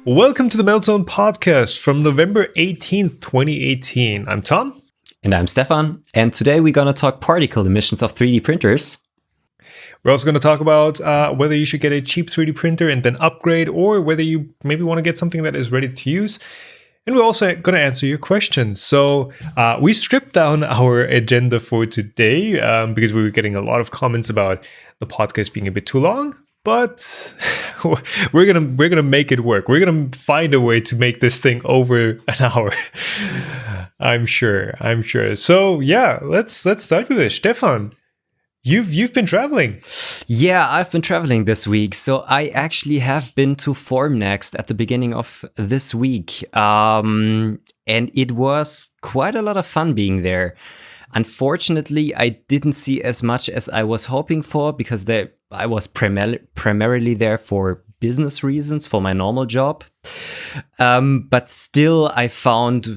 Welcome to the Meltzone Podcast from November 18th, 2018. I'm Tom. And I'm Stefan. And today we're going to talk particle emissions of 3D printers. We're also going to talk about whether you should get a cheap 3D printer and then upgrade, or whether you maybe want to get something that is ready to use. And we're also going to answer your questions. So we stripped down our agenda for today because we were getting a lot of comments about the podcast being a bit too long. But we're gonna make it work. We're gonna find a way to make this thing over an hour. I'm sure. So yeah, let's start with this. Stefan, you've been traveling. Yeah, I've been traveling this week. So I actually have been to Formnext at the beginning of this week, and it was quite a lot of fun being there. Unfortunately, I didn't see as much as I was hoping for because I was primarily there for business reasons, for my normal job. But still, I found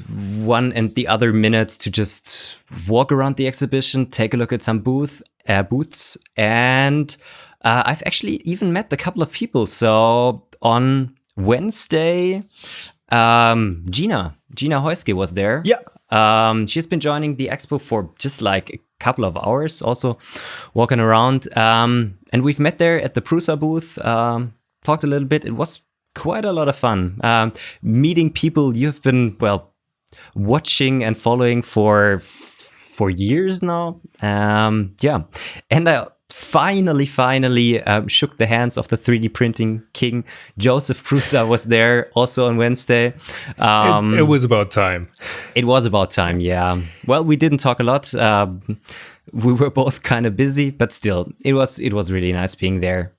one and the other minute to just walk around the exhibition, take a look at some booths, and I've actually even met a couple of people. So on Wednesday, Gina Heuske was there. Yeah. She's been joining the expo for just like a couple of hours, also walking around. And we've met there at the Prusa booth, talked a little bit. It was quite a lot of fun. Meeting people you've been, watching and following for years now. Yeah. And I finally shook the hands of the 3D printing king. Joseph Prusa was there also on Wednesday. It was about time. It was about time, yeah. Well, we didn't talk a lot. We were both kind of busy, but still, it was really nice being there.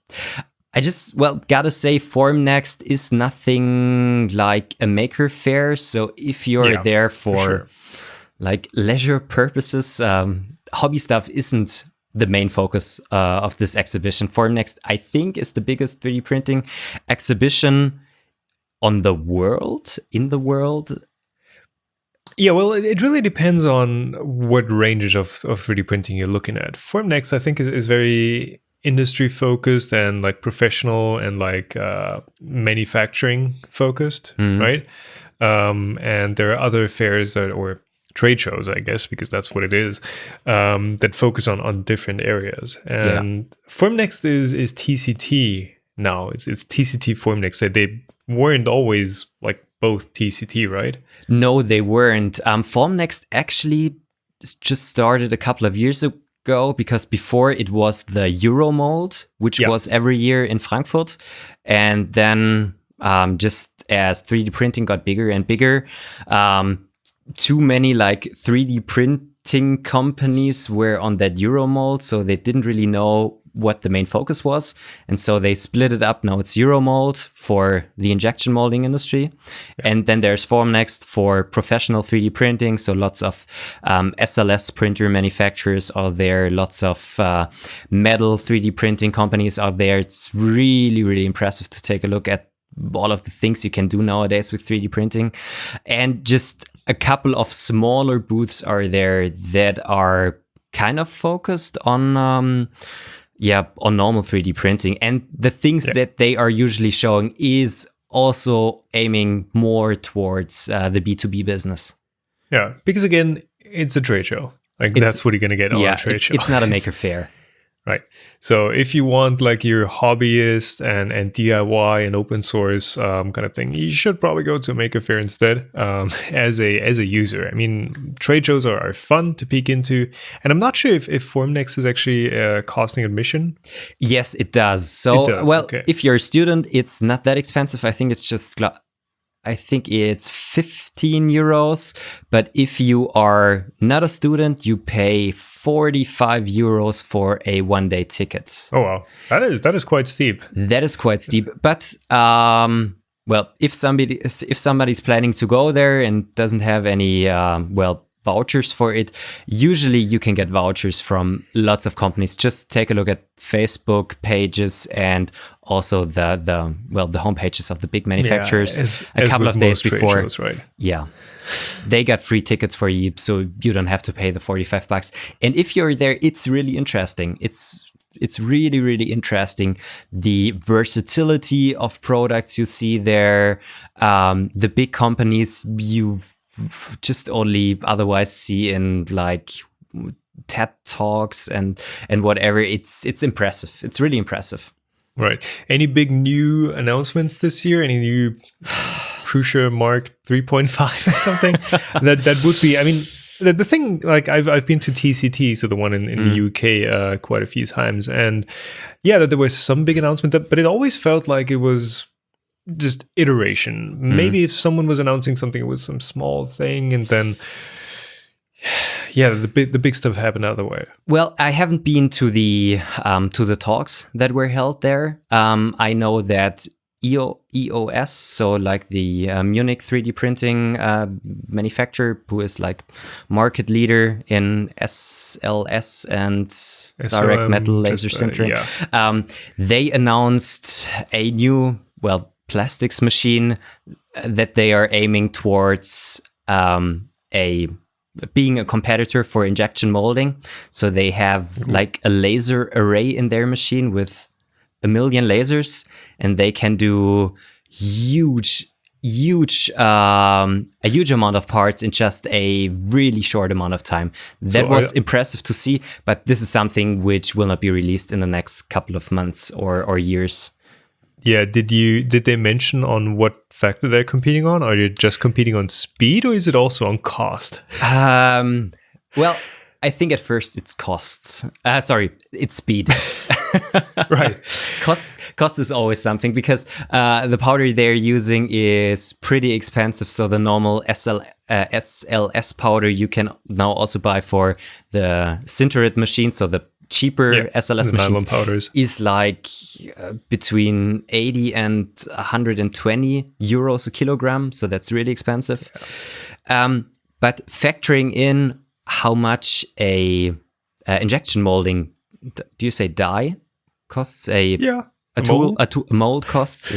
I just, gotta say, Formnext is nothing like a maker fair. So if you're there for like leisure purposes, hobby stuff isn't the main focus of this exhibition. Formnext, I think, is the biggest 3D printing exhibition in the world. Yeah, well, it really depends on what ranges of 3D printing you're looking at. Formnext, I think, is very industry focused and like professional and like manufacturing focused, right? And there are other fairs or trade shows, I guess, because that's what it is, that focus on different areas. And Formnext is TCT now. It's TCT Formnext. They weren't always like both TCT, right? No, they weren't. Formnext actually just started a couple of years ago, because before it was the Euromold, which was every year in Frankfurt. And then just as 3D printing got bigger and bigger, too many like 3D printing companies were on that Euromold, so they didn't really know what the main focus was. And so they split it up. Now it's Euromold for the injection molding industry. Yeah. And then there's Formnext for professional 3D printing. So lots of SLS printer manufacturers are there. Lots of metal 3D printing companies are there. It's really, really impressive to take a look at all of the things you can do nowadays with 3D printing. And just a couple of smaller booths are there that are kind of focused on normal 3D printing. And the things that they are usually showing is also aiming more towards the B2B business. Yeah, because again, it's a trade show. That's what you're going to get on a trade show. It's not a maker fair. Right. So if you want like your hobbyist and DIY and open source kind of thing, you should probably go to a maker fair instead as a user. I mean, trade shows are fun to peek into. And I'm not sure if Formnext is actually costing admission. Yes, it does. So, if you're a student, it's not that expensive. I think it's just... I think it's 15 euros, but if you are not a student, you pay 45 euros for a one-day ticket. Oh wow, that is quite steep. That is quite steep, but if somebody's planning to go there and doesn't have any vouchers for it, usually you can get vouchers from lots of companies. Just take a look at Facebook pages and also the homepages of the big manufacturers a couple of days before. Shows, right? Yeah. They got free tickets for you, so you don't have to pay the $45. And if you're there, it's really interesting. It's it's really, really interesting. The versatility of products you see there, the big companies you just only otherwise see in like TED Talks and whatever. It's impressive. It's really impressive. Right. Any big new announcements this year? Any new Prusa Mark 3.5 or something? that would be, I mean, the thing, like I've been to TCT, so the one in the UK, quite a few times, and yeah, that there was some big announcement, but it always felt like it was just iteration. Maybe if someone was announcing something, it was some small thing, and then yeah, the big stuff happened the other way. Well, I haven't been to the talks that were held there. I know that EOS, so like the Munich 3D printing manufacturer, who is like market leader in SLS and direct metal laser sintering. They announced a new, plastics machine that they are aiming towards being a competitor for injection molding. So they have like a laser array in their machine with 1 million lasers, and they can do a huge amount of parts in just a really short amount of time. That was impressive to see, but this is something which will not be released in the next couple of months or years. Yeah, did they mention on what factor they're competing on? Are you just competing on speed, or is it also on cost? Well, I think at first it's costs. It's speed. Right. Cost is always something, because the powder they're using is pretty expensive. So the normal SLS powder you can now also buy for the sintered machine. So the cheaper SLS machines powders is like between 80 and 120 euros a kilogram. So that's really expensive. Yeah. But factoring in how much a injection molding, do you say die, costs? A mold costs,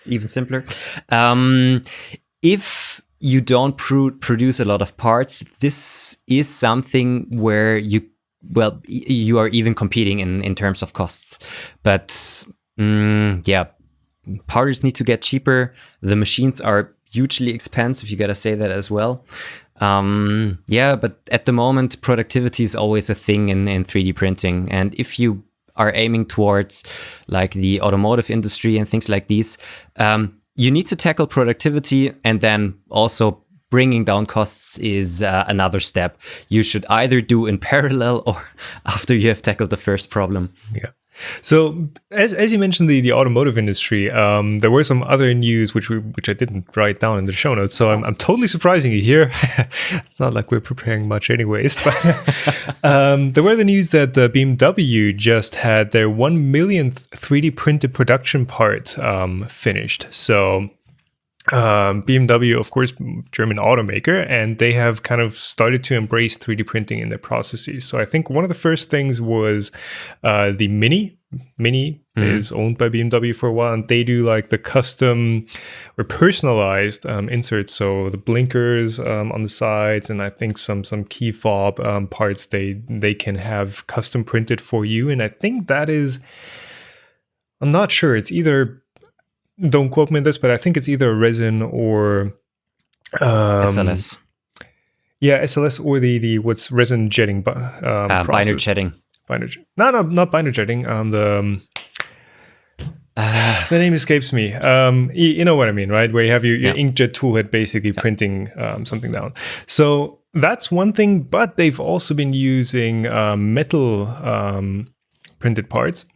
even simpler. If you don't produce a lot of parts, this is something where you are even competing in terms of costs. But powders need to get cheaper. The machines are hugely expensive. You got to say that as well. But at the moment, productivity is always a thing in 3D printing. And if you are aiming towards like the automotive industry and things like these, you need to tackle productivity, and then also bringing down costs is another step you should either do in parallel or after you have tackled the first problem. Yeah. So as you mentioned, the automotive industry, there were some other news which I didn't write down in the show notes. So I'm totally surprising you here. It's not like we're preparing much anyways. But there were the news that BMW just had their 1 millionth 3D printed production part finished. So BMW, of course, German automaker, and they have kind of started to embrace 3D printing in their processes. So I think one of the first things was the Mini. Mini is owned by BMW for a while, and they do like the custom or personalized inserts. So the blinkers on the sides, and I think some key fob parts they can have custom printed for you. And I think that is, I'm not sure, it's either, don't quote me on this, but I think it's either a resin or SLS. Yeah, SLS or the what's resin jetting binder jetting. Not binder jetting. The name escapes me. You know what I mean, right? Where you have your inkjet tool head basically printing something down. So that's one thing, but they've also been using metal printed parts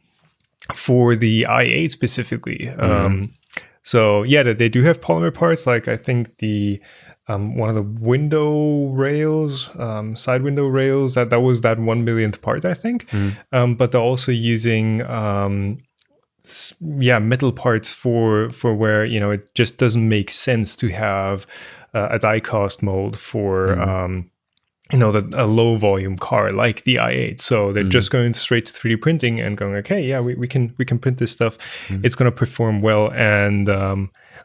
for the i8 specifically. So yeah, they do have polymer parts, like I think the one of the window rails, side window rails, that was that 1 millionth part, I think. But they're also using metal parts for where, you know, it just doesn't make sense to have a die cast mold for a low volume car like the i8. So they're just going straight to 3D printing and going, okay, yeah, we can print this stuff. It's going to perform well. And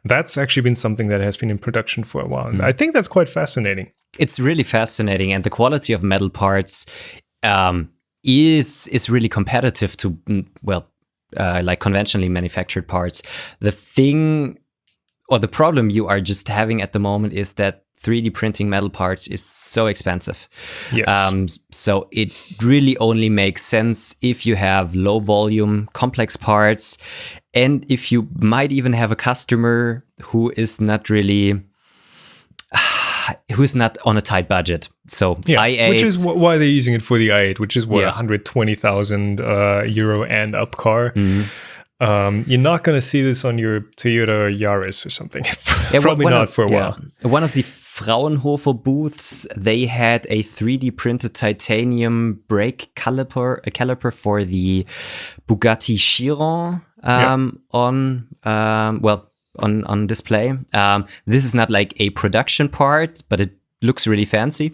that's actually been something that has been in production for a while. And I think that's quite fascinating. It's really fascinating. And the quality of metal parts is really competitive to like conventionally manufactured parts. The thing or the problem you are just having at the moment is that 3D printing metal parts is so expensive. Yes. So it really only makes sense if you have low volume, complex parts, and if you might even have a customer who is not really, who's not on a tight budget. So i8, which is why they're using it for the i8, which is what, Yeah. 120,000 euro and up car. You're not going to see this on your Toyota Yaris or something. Probably not for a while. One of the Fraunhofer booths, they had a 3D printed titanium brake caliper for the Bugatti Chiron on display. This is not like a production part, but it looks really fancy.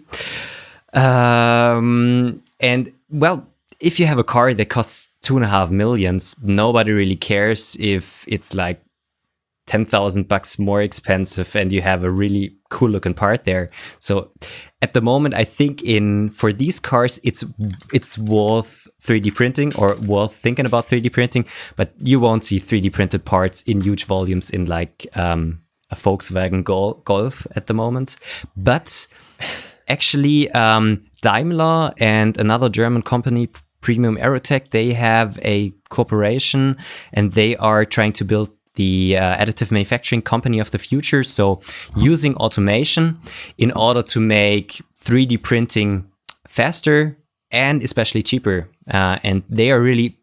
And well, if you have a car that costs 2.5 million, nobody really cares if it's like $10,000 more expensive and you have a really cool looking part there. So at the moment, I think for these cars, it's worth 3D printing or worth thinking about 3D printing, but you won't see 3D printed parts in huge volumes in like a Volkswagen Golf at the moment. But actually, Daimler and another German company, Premium Aerotech, they have a cooperation and they are trying to build the additive manufacturing company of the future. So using automation in order to make 3D printing faster and especially cheaper. And they are really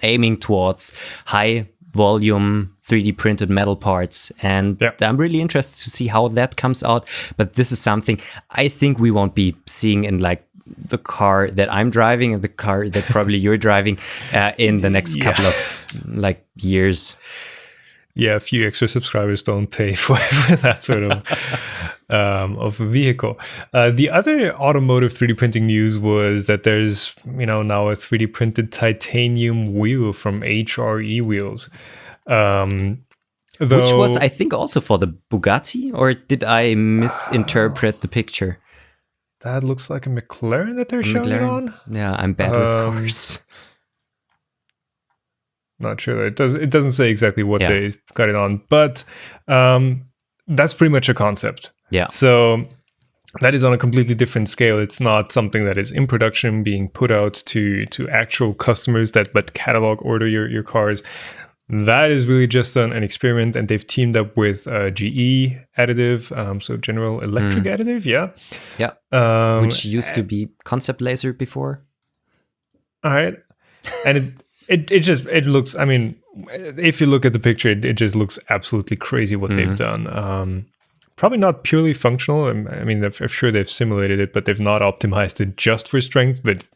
aiming towards high volume 3D printed metal parts. And I'm really interested to see how that comes out. But this is something I think we won't be seeing in like the car that I'm driving and the car that probably you're driving in the next couple of like years. Yeah, a few extra subscribers don't pay for that sort of a vehicle. The other automotive 3D printing news was that there's now a 3D printed titanium wheel from HRE Wheels. Which was, I think, also for the Bugatti, or did I misinterpret the picture? That looks like a McLaren that they're showing it on. Yeah, I'm bad with cars. Not sure. It doesn't say exactly what they got it on, but that's pretty much a concept. Yeah. So that is on a completely different scale. It's not something that is in production being put out to actual customers but catalog order your cars. That is really just an experiment, and they've teamed up with GE Additive, so General Electric Additive, which used to be Concept Laser before. All right, and it looks. I mean, if you look at the picture, it just looks absolutely crazy what they've done. Probably not purely functional. I mean, I'm sure they've simulated it, but they've not optimized it just for strength. But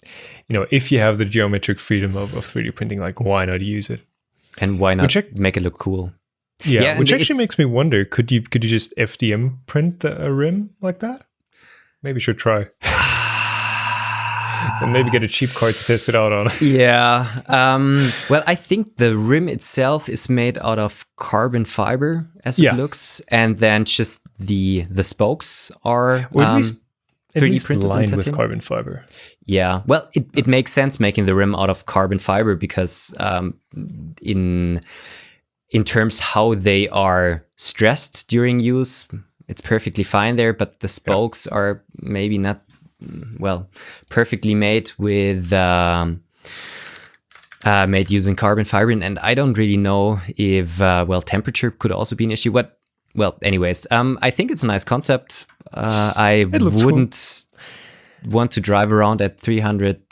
if you have the geometric freedom of 3D printing, like why not use it? And why not make it look cool? Yeah, which actually makes me wonder, could you just FDM print a rim like that? Maybe you should try. And maybe get a cheap car to test it out on. Yeah. Well, I think the rim itself is made out of carbon fiber, as it looks. And then just the spokes are 3D printed lined with carbon fiber. Yeah, well, it makes sense making the rim out of carbon fiber because in terms how they are stressed during use, it's perfectly fine there. But the spokes are maybe not perfectly made with made using carbon fiber, and I don't really know if temperature could also be an issue. Anyways, I think it's a nice concept. I wouldn't want to drive around at 300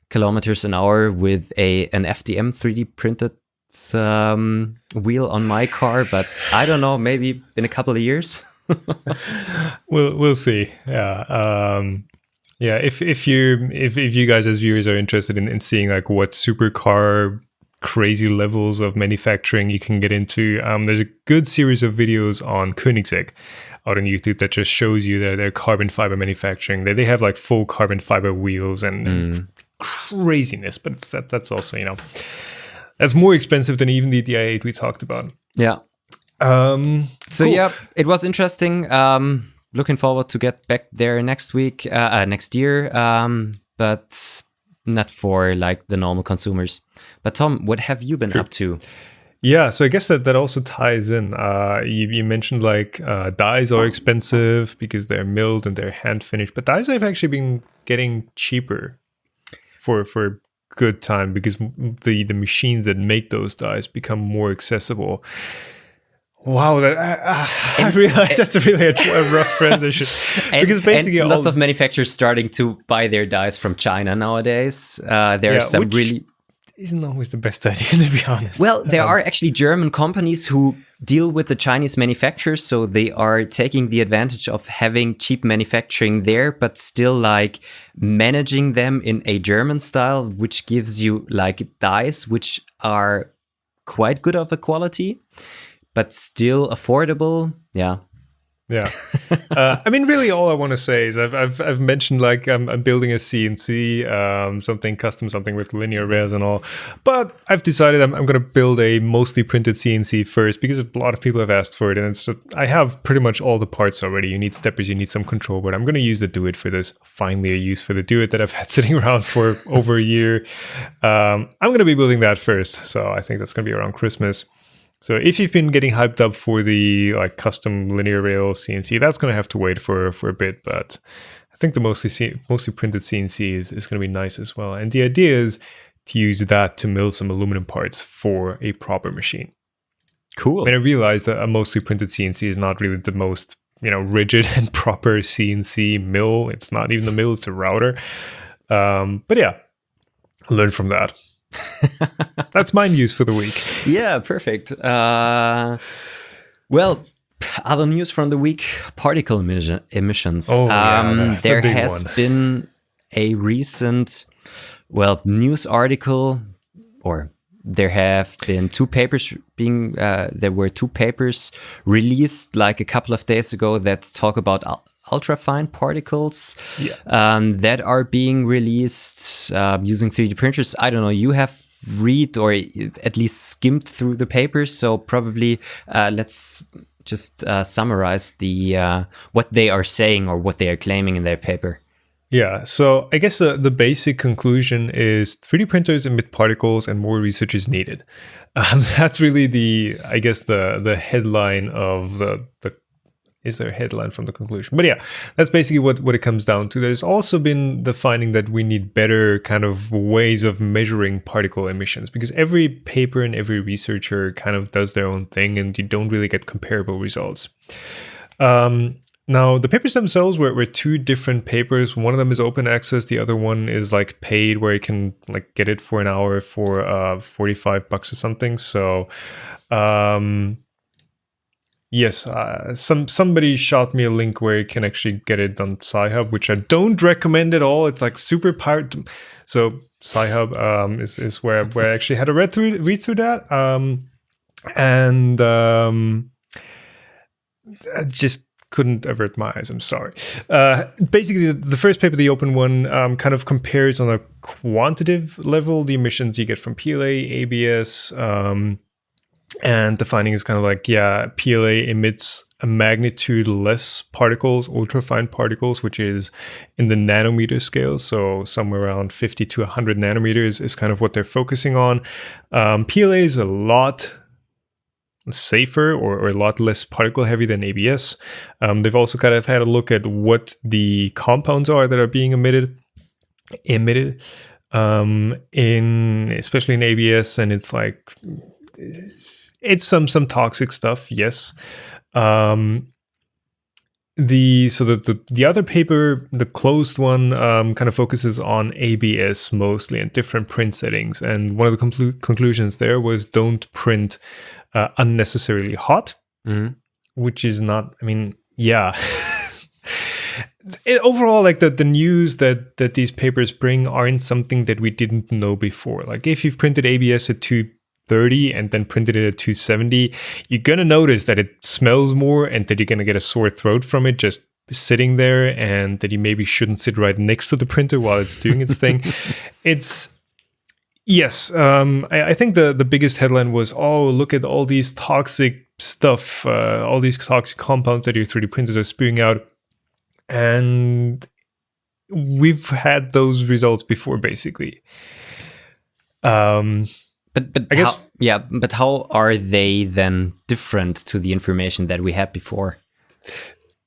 kilometers an hour with an FDM 3D printed wheel on my car, but I don't know, maybe in a couple of years. We'll see. If you guys as viewers are interested in seeing like what supercar crazy levels of manufacturing you can get into, there's a good series of videos on Koenigsegg out on YouTube that just shows you their carbon fiber manufacturing. They have like full carbon fiber wheels and craziness, but that's also that's more expensive than even the i8 we talked about. Yeah. So cool. it was interesting. Looking forward to get back there next year. But not for like the normal consumers. But Tom, what have you been up to? Yeah, so I guess that also ties in. You mentioned like dyes are expensive because they're milled and they're hand finished, but dyes have actually been getting cheaper for a good time because the machines that make those dyes become more accessible. Wow, I realize that's really a rough transition. Because basically, and lots of manufacturers starting to buy their dyes from China nowadays. There are some really isn't always the best idea, to be honest. Well, there are actually German companies who deal with the Chinese manufacturers, so they are taking the advantage of having cheap manufacturing there, but still like managing them in a German style, which gives you like dyes which are quite good of a quality, but still affordable. Yeah. I mean, really, all I want to say is I've mentioned like I'm building a CNC, something custom, something with linear rails and all. But I've decided I'm going to build a mostly printed CNC first because a lot of people have asked for it, and I have pretty much all the parts already. You need steppers, you need some control board. I'm going to use the Do It for this. Finally, a use for the Do It that I've had sitting around for over a year. I'm going to be building that first, so I think that's going to be around Christmas. So if you've been getting hyped up for the like custom linear rail CNC, that's going to have to wait for a bit. But I think the mostly printed CNC is going to be nice as well. And the idea is to use that to mill some aluminum parts for a proper machine. Cool. And I realized that a mostly printed CNC is not really the most rigid and proper CNC mill. It's not even the mill; it's a router. But yeah, learn from that. That's my news for the week. Yeah, perfect. Well, other news from the week, particle emissions. There has been a recent, news article, or there have been two papers there were two papers released like a couple of days ago that talk about ultrafine particles that are being released using 3D printers. I don't know, you have read or at least skimmed through the papers, so probably let's just summarize the what they are saying or what they are claiming in their paper. Yeah, so I guess the basic conclusion is 3D printers emit particles and more research is needed. That's really the headline of the is there a headline from the conclusion? But yeah, that's basically what it comes down to. There's also been the finding that we need better kind of ways of measuring particle emissions because every paper and every researcher kind of does their own thing and you don't really get comparable results. Now, the papers themselves were two different papers. One of them is open access. The other one is like paid where you can like get it for an hour for $45 or something. So, yes, somebody shot me a link where you can actually get it on Sci-Hub, which I don't recommend at all. It's like super pirate. So Sci-Hub is where I actually had a read through that. I just couldn't avert my eyes. I'm sorry. Basically, the first paper, the open one, kind of compares on a quantitative level the emissions you get from PLA, ABS, and the finding is kind of like, PLA emits a magnitude less particles, ultrafine particles, which is in the nanometer scale. So somewhere around 50 to 100 nanometers is kind of what they're focusing on. PLA is a lot safer or a lot less particle heavy than ABS. They've also kind of had a look at what the compounds are that are being emitted especially in ABS, and it's like it's some toxic stuff, yes. The other paper, the closed one, kind of focuses on ABS mostly and different print settings. And one of the conclusions there was don't print unnecessarily hot, which is not. I mean, yeah. Overall, like the news that these papers bring aren't something that we didn't know before. Like if you've printed ABS at 230 and then printed it at 270, you're gonna notice that it smells more and that you're gonna get a sore throat from it just sitting there, and that you maybe shouldn't sit right next to the printer while it's doing its thing. I think the biggest headline was, oh, look at all these toxic stuff, all these toxic compounds that your 3D printers are spewing out. And we've had those results before, basically. But I guess, but how are they then different to the information that we had before?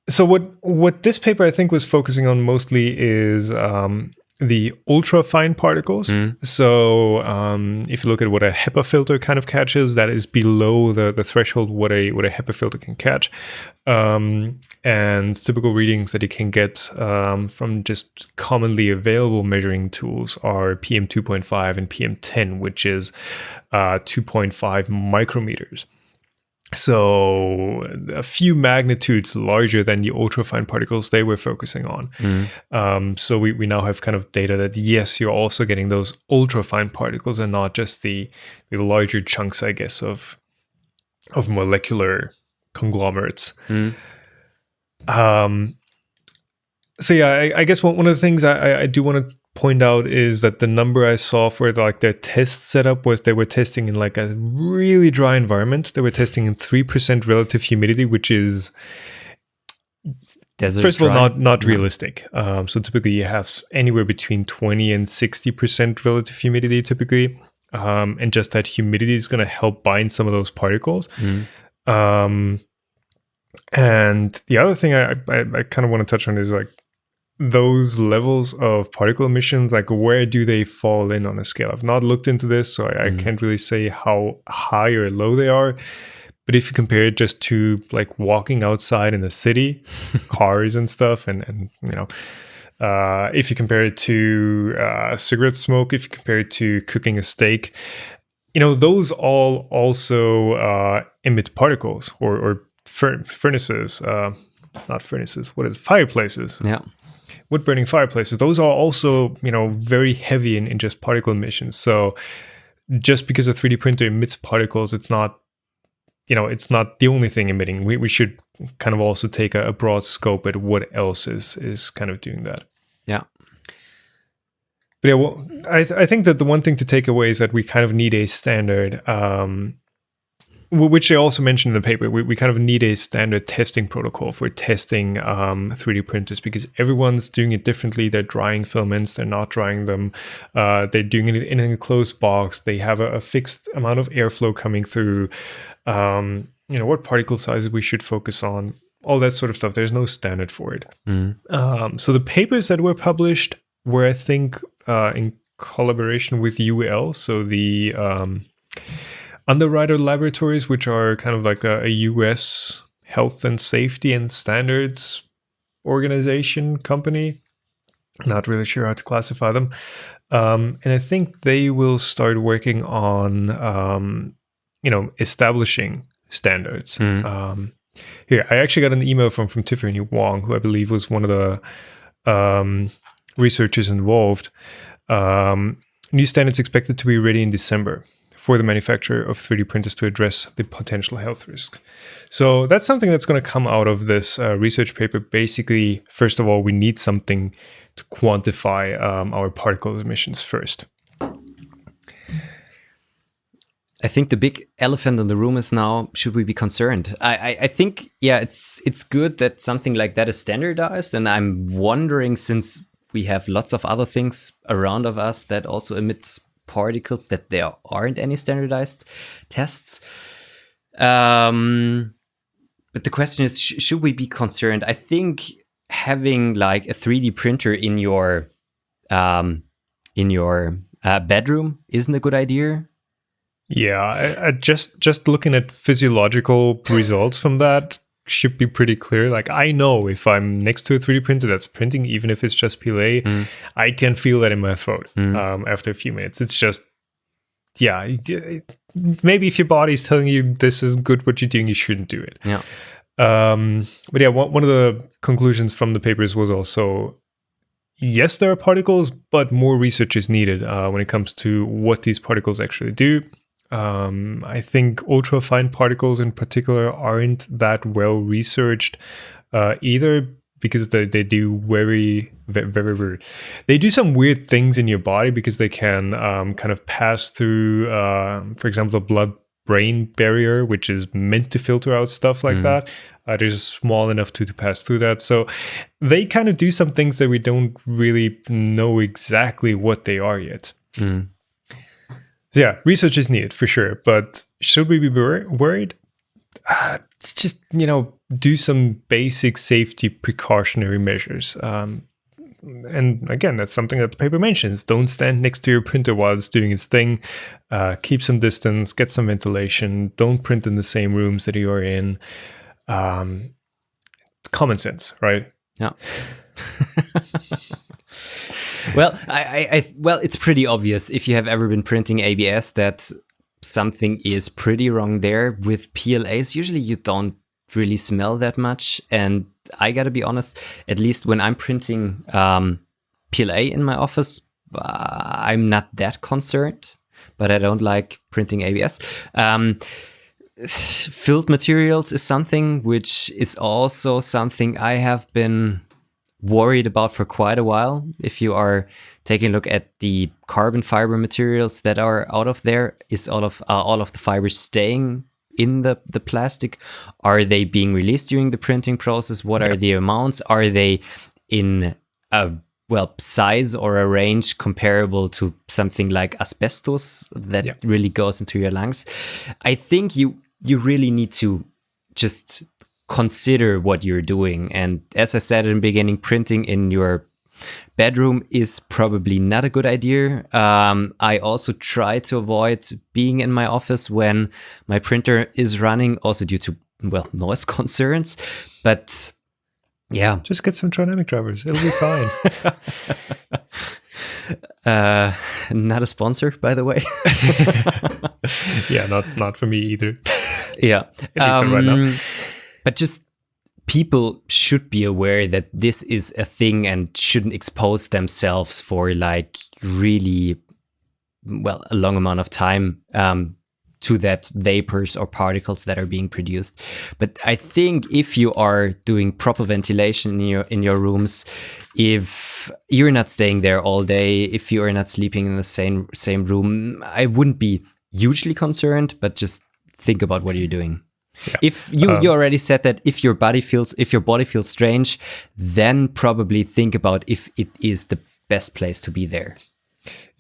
so what this paper I think was focusing on mostly is the ultra fine particles. So if you look at what a HEPA filter kind of catches, that is below the threshold what a HEPA filter can catch. And typical readings that you can get from just commonly available measuring tools are PM 2.5 and PM 10, which is 2.5 micrometers. So a few magnitudes larger than the ultrafine particles they were focusing on. So we now have kind of data that, yes, you're also getting those ultrafine particles and not just the larger chunks, I guess, of molecular conglomerates. So yeah, I guess one of the things I do want to point out is that the number I saw for like their test setup was they were testing in like a really dry environment. They were testing in 3% relative humidity, which is first of all not realistic. So typically you have anywhere between 20 and 60% relative humidity typically, and just that humidity is going to help bind some of those particles. And the other thing I kind of want to touch on is like those levels of particle emissions, like where do they fall in on a scale? I've not looked into this, so I can't really say how high or low they are. But if you compare it just to like walking outside in the city, cars and stuff, and you know, if you compare it to cigarette smoke, if you compare it to cooking a steak, you know, those all also emit particles or furnaces, not furnaces, what is it? Fireplaces. Yeah. Wood burning fireplaces, those are also, you know, very heavy in just particle emissions. So just because a 3D printer emits particles, it's not, you know, it's not the only thing emitting. We should kind of also take a broad scope at what else is kind of doing that. Yeah. But yeah, well, I think that the one thing to take away is that we kind of need a standard, which they also mentioned in the paper, we kind of need a standard testing protocol for testing 3D printers because everyone's doing it differently. They're drying filaments, they're not drying them. They're doing it in an enclosed box. They have a fixed amount of airflow coming through. You know, what particle sizes we should focus on, all that sort of stuff. There's no standard for it. So the papers that were published were, I think, in collaboration with UL, so the Underwriter Laboratories, which are kind of like a US health and safety and standards organization company. Not really sure how to classify them. And I think they will start working on, you know, establishing standards. Here, I actually got an email from Tiffany Wong, who I believe was one of the researchers involved. New standards expected to be ready in December for the manufacturer of 3D printers to address the potential health risk. So that's something that's going to come out of this research paper. Basically, first of all, we need something to quantify our particle emissions first. I think the big elephant in the room is now, should we be concerned? I think, yeah, it's good that something like that is standardized. And I'm wondering, since we have lots of other things around of us that also emit particles, that there aren't any standardized tests. But the question is, should we be concerned? I think having like a 3D printer in your bedroom isn't a good idea. Yeah, I just looking at physiological results from that should be pretty clear. Like, I know if I'm next to a 3D printer that's printing, even if it's just PLA, I can feel that in my throat after a few minutes. It's just, yeah, maybe if your body's telling you this is good what you're doing, you shouldn't do it. Yeah. But yeah, one of the conclusions from the papers was also, yes, there are particles, but more research is needed when it comes to what these particles actually do. I think ultrafine particles in particular aren't that well researched either, because they do very they do some weird things in your body because they can kind of pass through, for example, the brain barrier, which is meant to filter out stuff like that. They're just small enough to pass through that. So they kind of do some things that we don't really know exactly what they are yet. So yeah, research is needed for sure. But should we be worried? Just, do some basic safety precautionary measures. And again, that's something that the paper mentions. Don't stand next to your printer while it's doing its thing. Keep some distance, get some ventilation. Don't print in the same rooms that you're in. Common sense, right? Yeah. Well, well, it's pretty obvious if you have ever been printing ABS that something is pretty wrong there. With PLAs, usually you don't really smell that much, and I gotta be honest, at least when I'm printing PLA in my office, I'm not that concerned, but I don't like printing ABS. Filled materials is something which is also something I have been worried about for quite a while. If you are taking a look at the carbon fiber materials that are out of there, is all of the fibers staying in the plastic? Are they being released during the printing process? What are the amounts? Are they in a size or a range comparable to something like asbestos that really goes into your lungs? I think you really need to just consider what you're doing. And as I said in the beginning, printing in your bedroom is probably not a good idea. I also try to avoid being in my office when my printer is running, also due to, noise concerns. But yeah. Just get some dynamic drivers. It'll be fine. Not a sponsor, by the way. Yeah, not for me either. Yeah. At least right now. But just people should be aware that this is a thing and shouldn't expose themselves for really, a long amount of time to that vapors or particles that are being produced. But I think if you are doing proper ventilation in your rooms, if you're not staying there all day, if you are not sleeping in the same room, I wouldn't be hugely concerned, but just think about what you're doing. Yeah. If you already said that if your body feels strange, then probably think about if it is the best place to be there.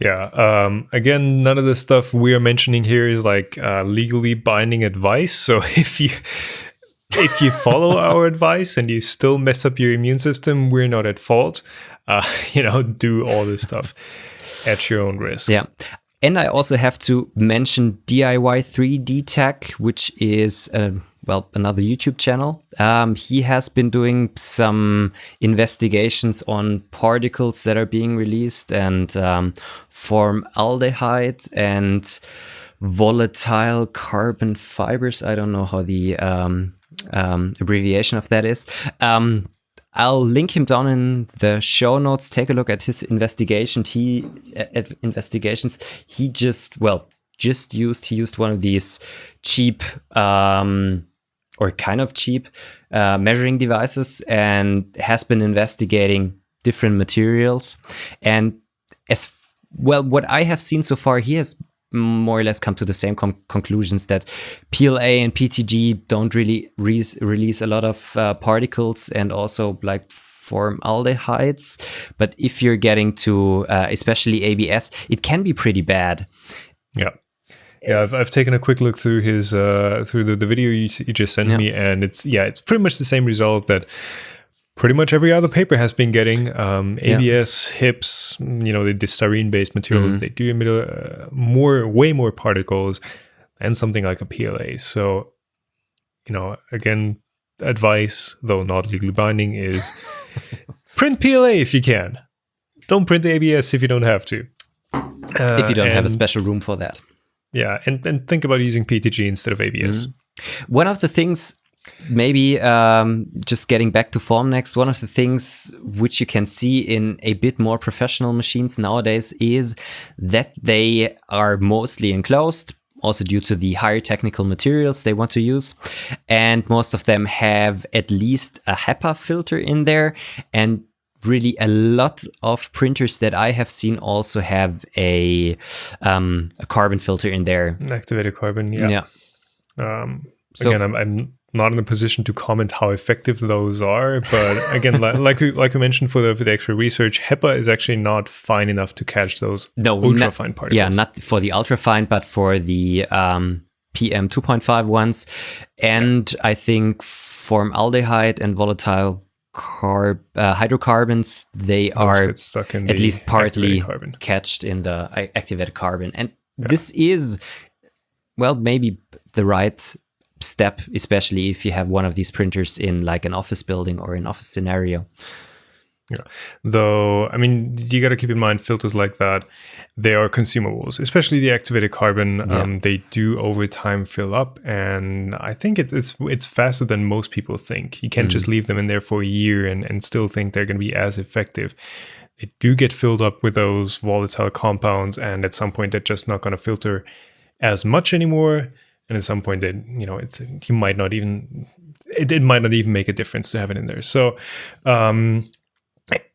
Yeah. Again, none of the stuff we are mentioning here is legally binding advice. So if you follow our advice and you still mess up your immune system, we're not at fault. Do all this stuff at your own risk. Yeah. And I also have to mention DIY 3D Tech, which is another YouTube channel. He has been doing some investigations on particles that are being released and formaldehyde and volatile carbon fibers. I don't know how the abbreviation of that is. I'll link him down in the show notes. Take a look at his investigations. He just used one of these cheap or kind of cheap measuring devices and has been investigating different materials. And what I have seen so far, he has more or less come to the same conclusions that PLA and PTG don't really release a lot of particles and also formaldehydes. But if you're getting to especially ABS, it can be pretty bad. Yeah. Yeah, I've taken a quick look through his through the video you just sent me, and it's pretty much the same result that pretty much every other paper has been getting. ABS, HIPs, the styrene-based materials, they do emit way more particles than something like a PLA. So, again, advice, though not legally binding, is print PLA if you can. Don't print the ABS if you don't have to. If you don't have a special room for that. Yeah, and think about using PTG instead of ABS. One of the things, maybe just getting back to Formnext, one of the things which you can see in a bit more professional machines nowadays is that they are mostly enclosed, also due to the higher technical materials they want to use. And most of them have at least a HEPA filter in there. And really a lot of printers that I have seen also have a carbon filter in there. Activated carbon, yeah. So, again, I'm not in a position to comment how effective those are, but again, like we mentioned for the X-ray research, HEPA is actually not fine enough to catch those ultra-fine particles. Yeah, not for the ultra-fine, but for the PM 2.5 ones. And I think formaldehyde and volatile hydrocarbons, they are stuck in at least partly carbon. catched in the activated carbon. And this is, well, maybe the right step, especially if you have one of these printers in like an office building or an office scenario. Yeah. Though, I mean, you got to keep in mind filters like that, they are consumables, especially the activated carbon. They do over time fill up, and I think it's faster than most people think. You can't just leave them in there for a year and still think they're going to be as effective. They do get filled up with those volatile compounds, and at some point they're just not going to filter as much anymore. And at some point, it might not even make a difference to have it in there. So,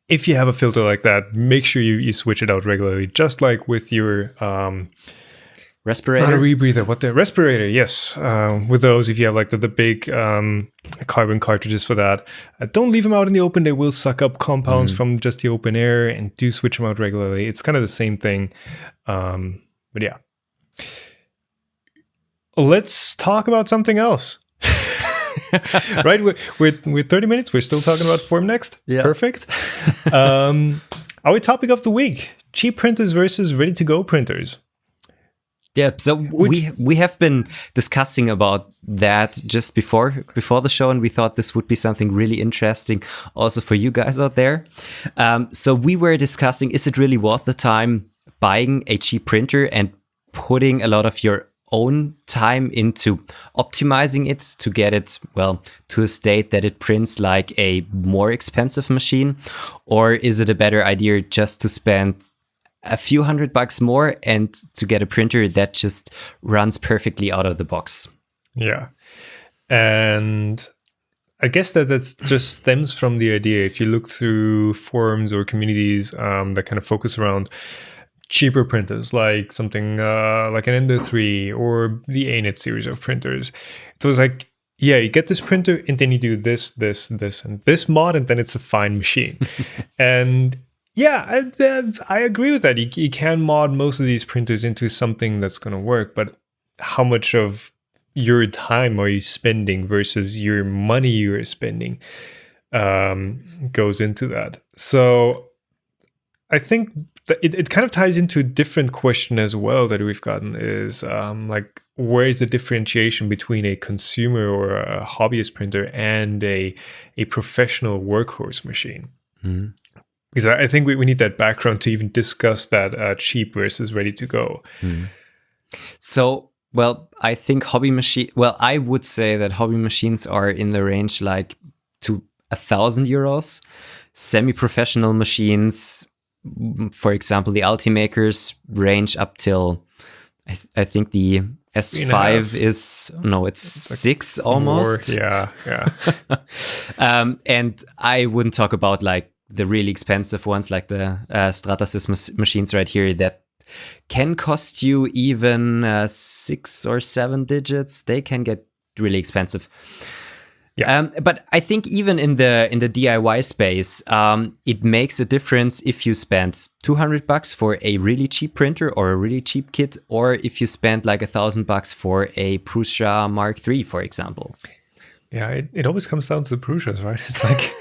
if you have a filter like that, make sure you switch it out regularly, just like with your respirator. Not a rebreather, respirator? Yes, with those, if you have like the big carbon cartridges for that, don't leave them out in the open. They will suck up compounds from just the open air, and do switch them out regularly. It's kind of the same thing, but yeah. Let's talk about something else. Right, we're 30 minutes. We're still talking about Formnext. Yeah, perfect. Our topic of the week: cheap printers versus ready-to-go printers. Yeah, so we have been discussing about that just before the show, and we thought this would be something really interesting also for you guys out there. So we were discussing: is it really worth the time buying a cheap printer and putting a lot of your own time into optimizing it to get it, well, to a state that it prints like a more expensive machine? Or is it a better idea just to spend a few $100 more and to get a printer that just runs perfectly out of the box? Yeah. And I guess that's just stems from the idea. If you look through forums or communities that kind of focus around cheaper printers, like something like an Ender 3 or the ANET series of printers. It was like, yeah, you get this printer and then you do this, and this mod, and then it's a fine machine. And yeah, I agree with that. You can mod most of these printers into something that's going to work, but how much of your time are you spending versus your money you're spending goes into that. So I think it kind of ties into a different question as well that we've gotten is like, where is the differentiation between a consumer or a hobbyist printer and a professional workhorse machine? Because I think we need that background to even discuss that cheap versus ready to go. So, well, I think I would say that hobby machines are in the range like to €1,000. Semi-professional machines, for example, the Ultimakers, range up till I think the S5 is it's 6 almost. More, yeah. And I wouldn't talk about like the really expensive ones like the Stratasys machines right here that can cost you even 6 or 7 digits. They can get really expensive. Yeah. But I think even in the DIY space, it makes a difference if you spend $200 for a really cheap printer or a really cheap kit, or if you spend like $1,000 for a Prusa Mark III, for example. Yeah, it always comes down to the Prusas, right? It's like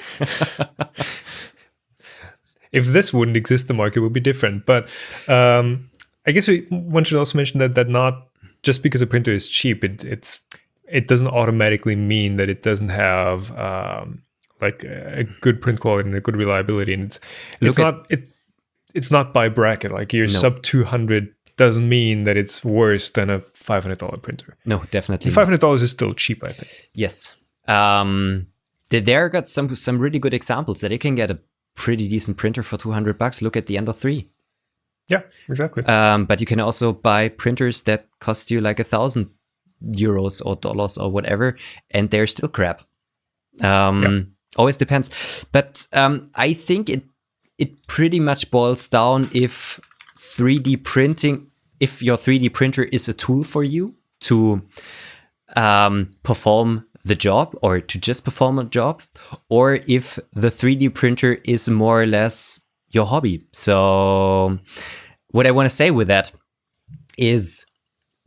if this wouldn't exist, the market would be different. But I guess one should also mention that not just because a printer is cheap, it doesn't automatically mean that it doesn't have like a good print quality and a good reliability. And it's not by bracket. Like your sub 200 doesn't mean that it's worse than a $500 printer. No, definitely. $500 is still cheap, I think. Yes. There got some really good examples that you can get a pretty decent printer for $200. Look at the Ender 3. Yeah, exactly. But you can also buy printers that cost you like €1,000 or dollars or whatever, and they're still crap. Always depends. But I think it pretty much boils down if 3D printing, if your 3D printer is a tool for you to perform the job or to just perform a job, or if the 3D printer is more or less your hobby. So what I want to say with that is,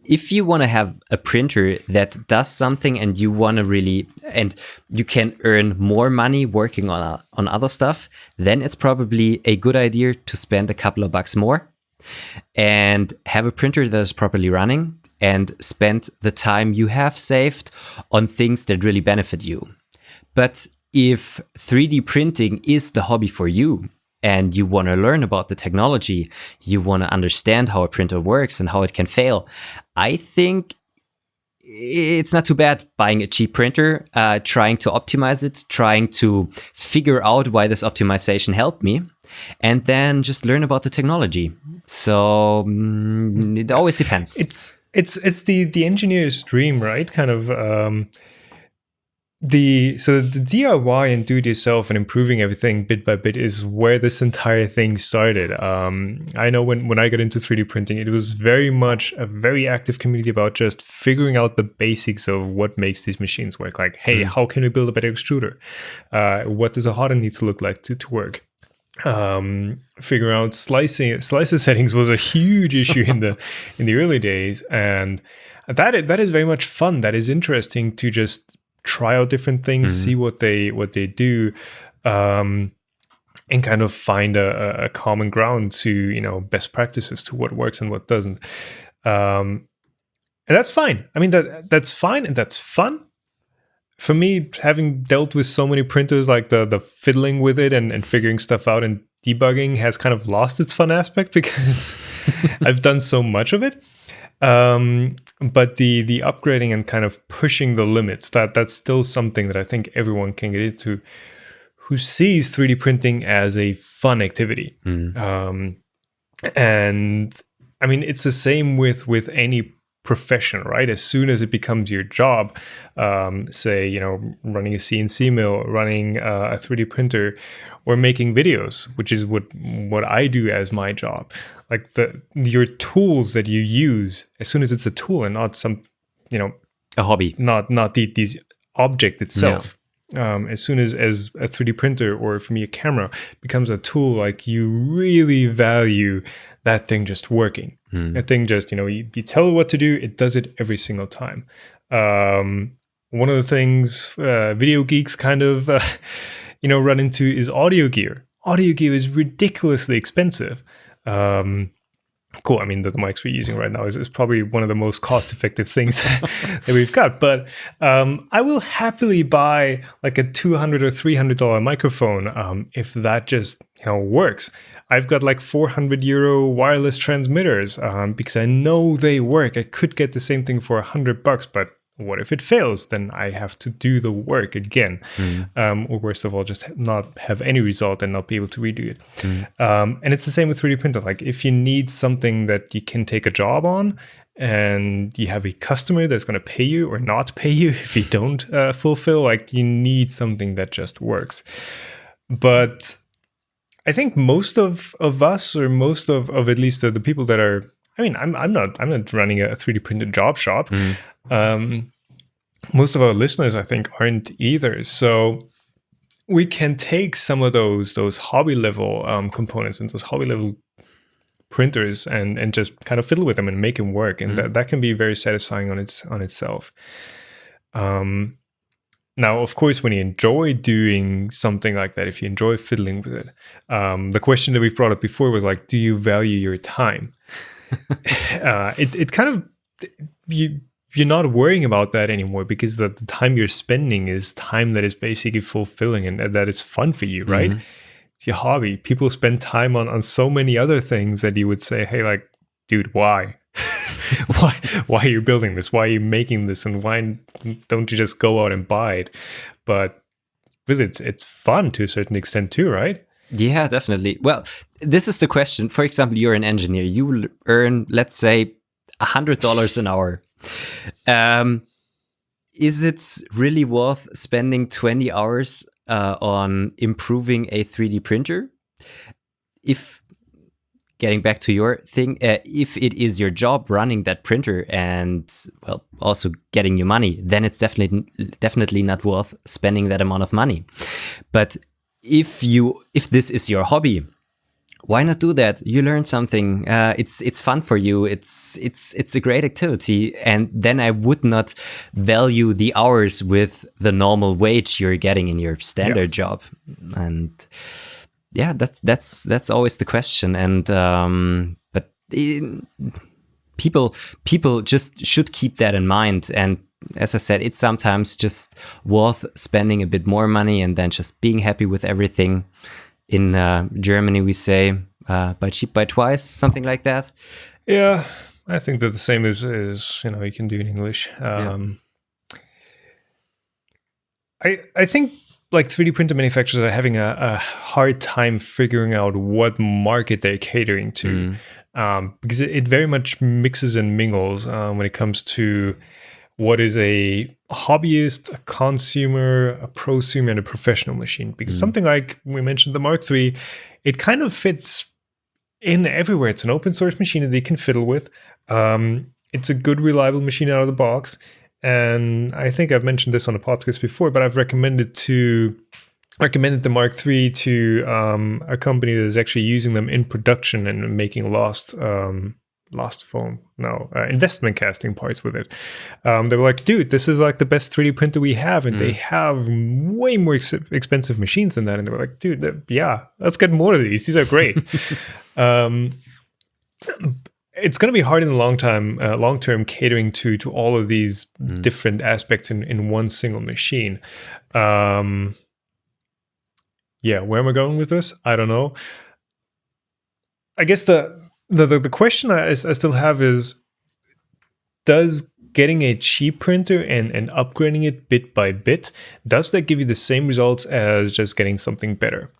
if you want to have a printer that does something and you want to really, and you can earn more money working on other stuff, then it's probably a good idea to spend a couple of bucks more and have a printer that is properly running and spend the time you have saved on things that really benefit you. But if 3D printing is the hobby for you and you want to learn about the technology, you want to understand how a printer works and how it can fail, I think it's not too bad buying a cheap printer, trying to optimize it, trying to figure out why this optimization helped me, and then just learn about the technology. So it always depends. It's the engineer's dream, right? Kind of the DIY and do it yourself and improving everything bit by bit is where this entire thing started. I know when I got into 3D printing, it was very much a very active community about just figuring out the basics of what makes these machines work. Like, hey, how can we build a better extruder? What does a holder need to look like to work? Figuring out slicer settings was a huge issue in the early days, and that is very much fun. That is interesting to just try out different things, see what they do, and kind of find a common ground to best practices to what works and what doesn't. And that's fine. I mean that's fine and that's fun. For me, having dealt with so many printers, like the fiddling with it and figuring stuff out and debugging has kind of lost its fun aspect because I've done so much of it. But the upgrading and kind of pushing the limits, that's still something that I think everyone can get into who sees 3D printing as a fun activity. And I mean, it's the same with any profession, right? As soon as it becomes your job, say, running a CNC mill, running a 3D printer, or making videos, which is what I do as my job. Like your tools that you use, as soon as it's a tool and not some, a hobby, not the object itself. As soon as a 3D printer, or for me a camera, becomes a tool, like you really value that thing just working. That thing just, you tell it what to do, it does it every single time. One of the things video geeks kind of run into is audio gear. Audio gear is ridiculously expensive. Cool. I mean, the mics we're using right now is probably one of the most cost-effective things that we've got. But I will happily buy like a $200 or $300 microphone if that just works. I've got like €400 wireless transmitters because I know they work. I could get the same thing for $100, but what if it fails? Then I have to do the work again. Or worst of all, just not have any result and not be able to redo it. And it's the same with 3D printer. Like if you need something that you can take a job on and you have a customer that's going to pay you or not pay you if you don't fulfill, like you need something that just works. But I think most of us, or most of at least the people that are, I mean, I'm not running a 3D printed job shop. Most of our listeners, I think, aren't either. So we can take some of those hobby level components and those hobby level printers and just kind of fiddle with them and make them work, and that can be very satisfying on itself. Now, of course, when you enjoy doing something like that, if you enjoy fiddling with it, the question that we've brought up before was like, do you value your time? It kind of, you're not worrying about that anymore, because the time you're spending is time that is basically fulfilling and that is fun for you, right? It's your hobby. People spend time on so many other things that you would say, hey, like, dude, why? why are you building this? Why are you making this? And why don't you just go out and buy it? But really, it's fun to a certain extent too, right? Yeah, definitely. Well, this is the question. For example, you're an engineer. You will earn, let's say, $100 an hour. Is it really worth spending 20 hours on improving a 3D printer. If getting back to your thing, if it is your job running that printer and well also getting you money, then it's definitely not worth spending that amount of money. But if this is your hobby, why not do that? You learn something. It's fun for you. It's a great activity. And then I would not value the hours with the normal wage you're getting in your standard job. And yeah, that's always the question. And but people just should keep that in mind. And as I said, it's sometimes just worth spending a bit more money and then just being happy with everything. In Germany, we say buy cheap, buy twice, something like that. Yeah, I think that the same is you can do in English. I think like 3D printer manufacturers are having a hard time figuring out what market they're catering to, because it very much mixes and mingles when it comes to what is a hobbyist, a consumer, a prosumer, and a professional machine. Because something like we mentioned the Mark III, it kind of fits in everywhere. It's an open source machine that they can fiddle with. It's a good, reliable machine out of the box. And I think I've mentioned this on the podcast before, but I've recommended the Mark III to a company that is actually using them in production and making investment casting parts with it. They were like, dude, this is like the best 3D printer we have. And they have way more expensive machines than that. And they were like, dude, yeah, let's get more of these. These are great. It's going to be hard in the long term catering to all of these different aspects in one single machine. Where am I going with this? I don't know. I guess the question I still have is, does getting a cheap printer and upgrading it bit by bit, does that give you the same results as just getting something better?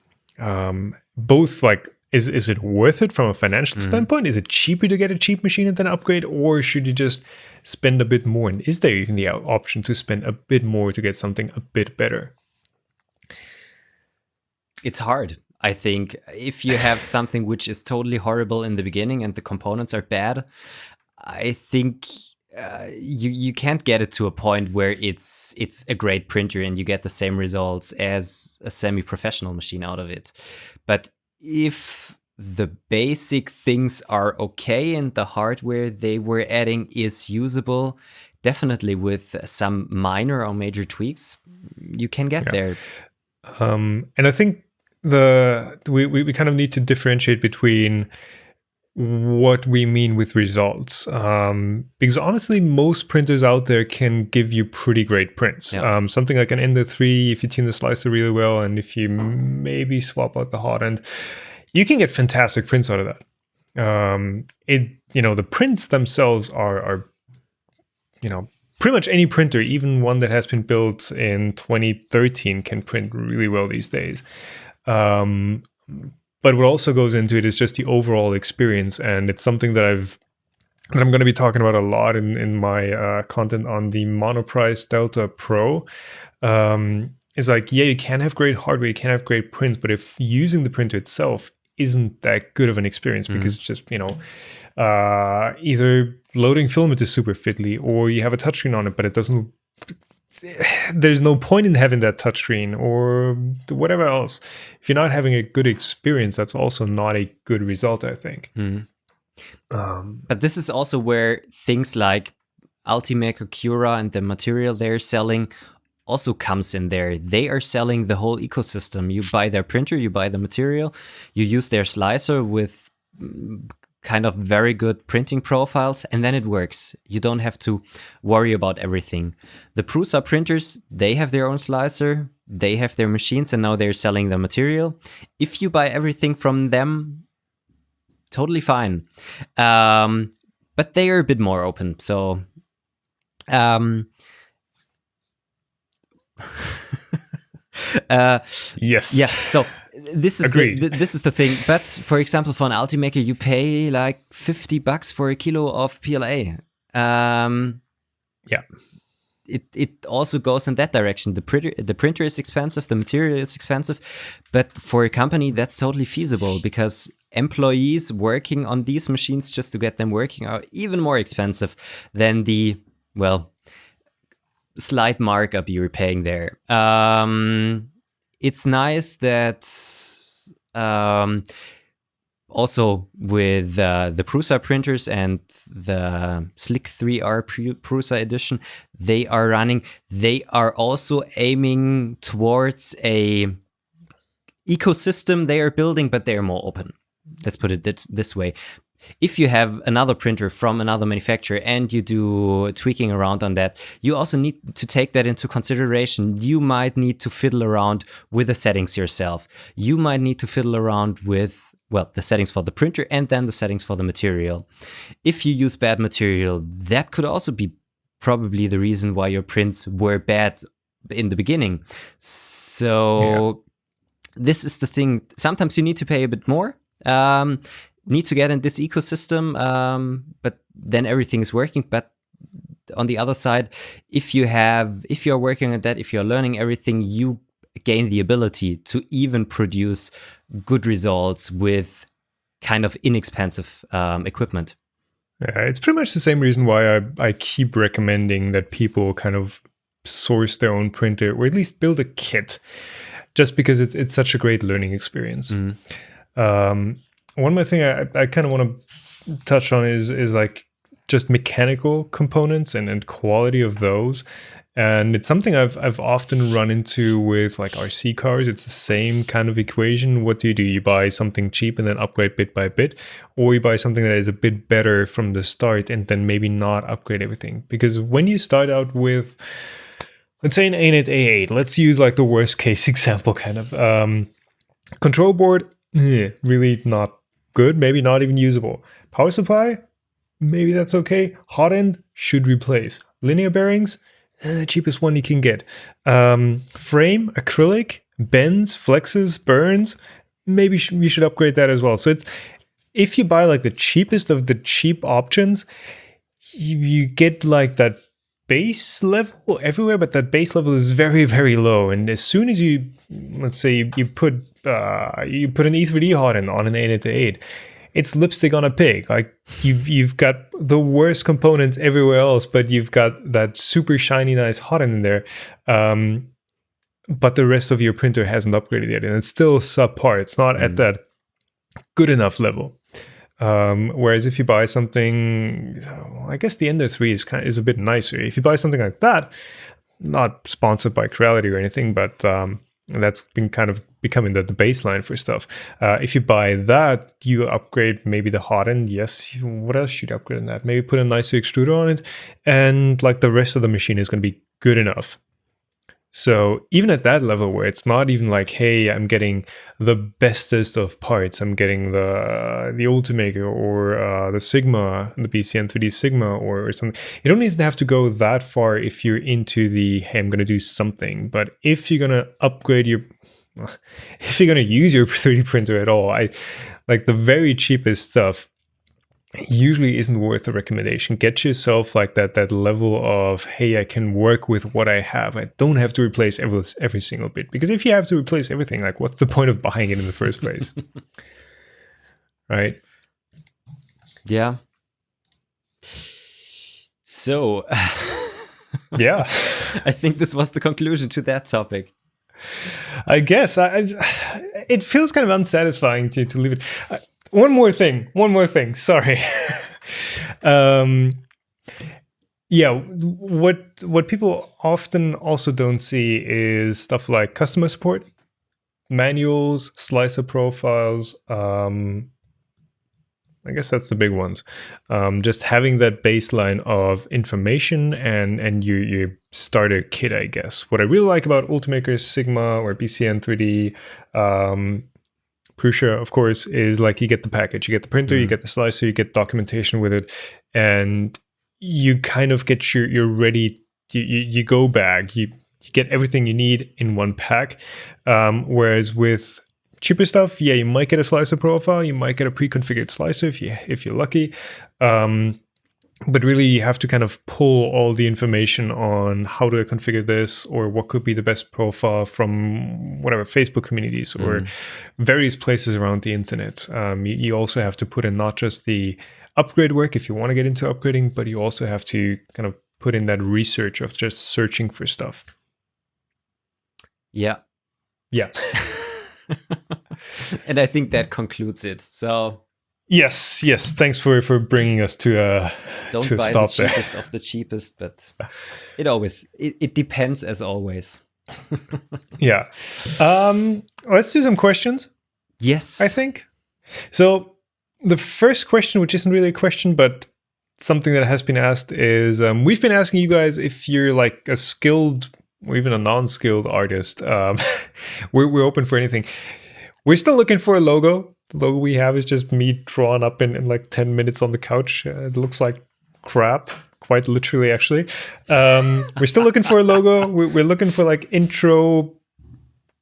Both, like, is it worth it from a financial standpoint? Is it cheaper to get a cheap machine and then upgrade, or should you just spend a bit more? And is there even the option to spend a bit more to get something a bit better? It's hard. I think if you have something which is totally horrible in the beginning and the components are bad, I think you can't get it to a point where it's a great printer and you get the same results as a semi-professional machine out of it. But if the basic things are okay and the hardware they were adding is usable, definitely with some minor or major tweaks, you can get there. And I think we kind of need to differentiate between what we mean with results, because honestly, most printers out there can give you pretty great prints. Something like an Ender 3, if you tune the slicer really well, and if you maybe swap out the hot end, you can get fantastic prints out of that. The prints themselves are pretty much any printer, even one that has been built in 2013, can print really well these days. But what also goes into it is just the overall experience, and it's something that I'm going to be talking about a lot in my content on the Monoprice Delta Pro. It's like, yeah, you can have great hardware, you can have great prints, but if using the printer itself isn't that good of an experience, because it's just either loading filament is super fiddly, or you have a touchscreen on it, but it doesn't. There's no point in having that touchscreen or whatever else. If you're not having a good experience, that's also not a good result, I think. But this is also where things like Ultimaker, Cura, and the material they're selling also comes in there. They are selling the whole ecosystem. You buy their printer, you buy the material, you use their slicer with kind of very good printing profiles, and then it works. You don't have to worry about everything. The Prusa printers, they have their own slicer, they have their machines, and now they're selling the material. If you buy everything from them, totally fine. But they are a bit more open, so yes. Yeah. So this is this is the thing. But for example, for an Ultimaker, you pay like $50 for a kilo of PLA. it also goes in that direction. The printer is expensive, the material is expensive, but for a company that's totally feasible because employees working on these machines just to get them working are even more expensive than the, well, slight markup you're paying there. It's nice that also with the Prusa printers and the Slick 3R Prusa edition, they are also aiming towards a ecosystem they are building, but they are more open. Let's put it this way. If you have another printer from another manufacturer and you do tweaking around on that, you also need to take that into consideration. You might need to fiddle around with the settings yourself. You might need to fiddle around with, well, the settings for the printer and then the settings for the material. If you use bad material, that could also be probably the reason why your prints were bad in the beginning. So this is the thing. Sometimes you need to pay a bit more. Need to get in this ecosystem, but then everything is working. But on the other side, if you're working on that, if you're learning everything, you gain the ability to even produce good results with kind of inexpensive equipment. Yeah, it's pretty much the same reason why I keep recommending that people kind of source their own printer or at least build a kit, just because it's such a great learning experience. One more thing I kind of want to touch on is like just mechanical components and quality of those. And it's something I've often run into with like RC cars. It's the same kind of equation. What do? You buy something cheap and then upgrade bit by bit, or you buy something that is a bit better from the start and then maybe not upgrade everything. Because when you start out with, let's say an ANET A8, let's use like the worst case example kind of. Control board, really not good, maybe not even usable. Power supply, maybe that's okay. Hot end, should replace. Linear bearings, cheapest one you can get. Frame, acrylic, bends, flexes, burns, maybe you should upgrade that as well. So it's, if you buy like the cheapest of the cheap options, you get like that base level everywhere, but that base level is very, very low. And as soon as you, let's say you put an E3D hot end on an ANET 8, it's lipstick on a pig. Like you've got the worst components everywhere else, but you've got that super shiny, nice hot end in there. But the rest of your printer hasn't upgraded yet, and it's still subpar. It's not at that good enough level. Whereas if you buy something, I guess the Ender 3 is a bit nicer. If you buy something like that, not sponsored by Creality or anything, but that's been kind of becoming the baseline for stuff. If you buy that, you upgrade maybe the hot end. Yes, what else should you upgrade on that? Maybe put a nicer extruder on it, and like the rest of the machine is going to be good enough. So even at that level where it's not even like, hey, I'm getting the bestest of parts, I'm getting the Ultimaker or the Sigma, the BCN 3D Sigma or something. You don't even have to go that far if you're into the, hey, I'm going to do something. But if you're going to upgrade if you're going to use your 3D printer at all, like the very cheapest stuff usually isn't worth a recommendation. Get yourself like that level of, hey, I can work with what I have. I don't have to replace every single bit. Because if you have to replace everything, like what's the point of buying it in the first place? Right? Yeah. So, yeah, I think this was the conclusion to that topic. I guess it feels kind of unsatisfying to leave it. One more thing. Sorry. Yeah, what people often also don't see is stuff like customer support, manuals, slicer profiles. I guess that's the big ones. Just having that baseline of information and your starter kit, I guess. What I really like about Ultimaker, Sigma, or BCN 3D, Prusa, of course, is like you get the package, you get the printer, you get the slicer, you get documentation with it, and you kind of get your ready, you go bag, you get everything you need in one pack. Whereas with cheaper stuff, yeah, you might get a slicer profile, you might get a pre-configured slicer if you're lucky. But really, you have to kind of pull all the information on how do I configure this, or what could be the best profile from whatever Facebook communities or various places around the internet. You also have to put in not just the upgrade work if you want to get into upgrading, but you also have to kind of put in that research of just searching for stuff. Yeah. And I think that concludes it. So yes. Thanks for bringing us to don't to buy stop the cheapest of the cheapest, but it depends as always. Yeah. Let's do some questions. Yes, I think so. The first question, which isn't really a question, but something that has been asked, is we've been asking you guys if you're like a skilled or even a non-skilled artist. We're open for anything. We're still looking for a logo. The logo we have is just me drawn up in like 10 minutes on the couch. It looks like crap, quite literally, actually. We're still looking for a logo. We're looking for like intro,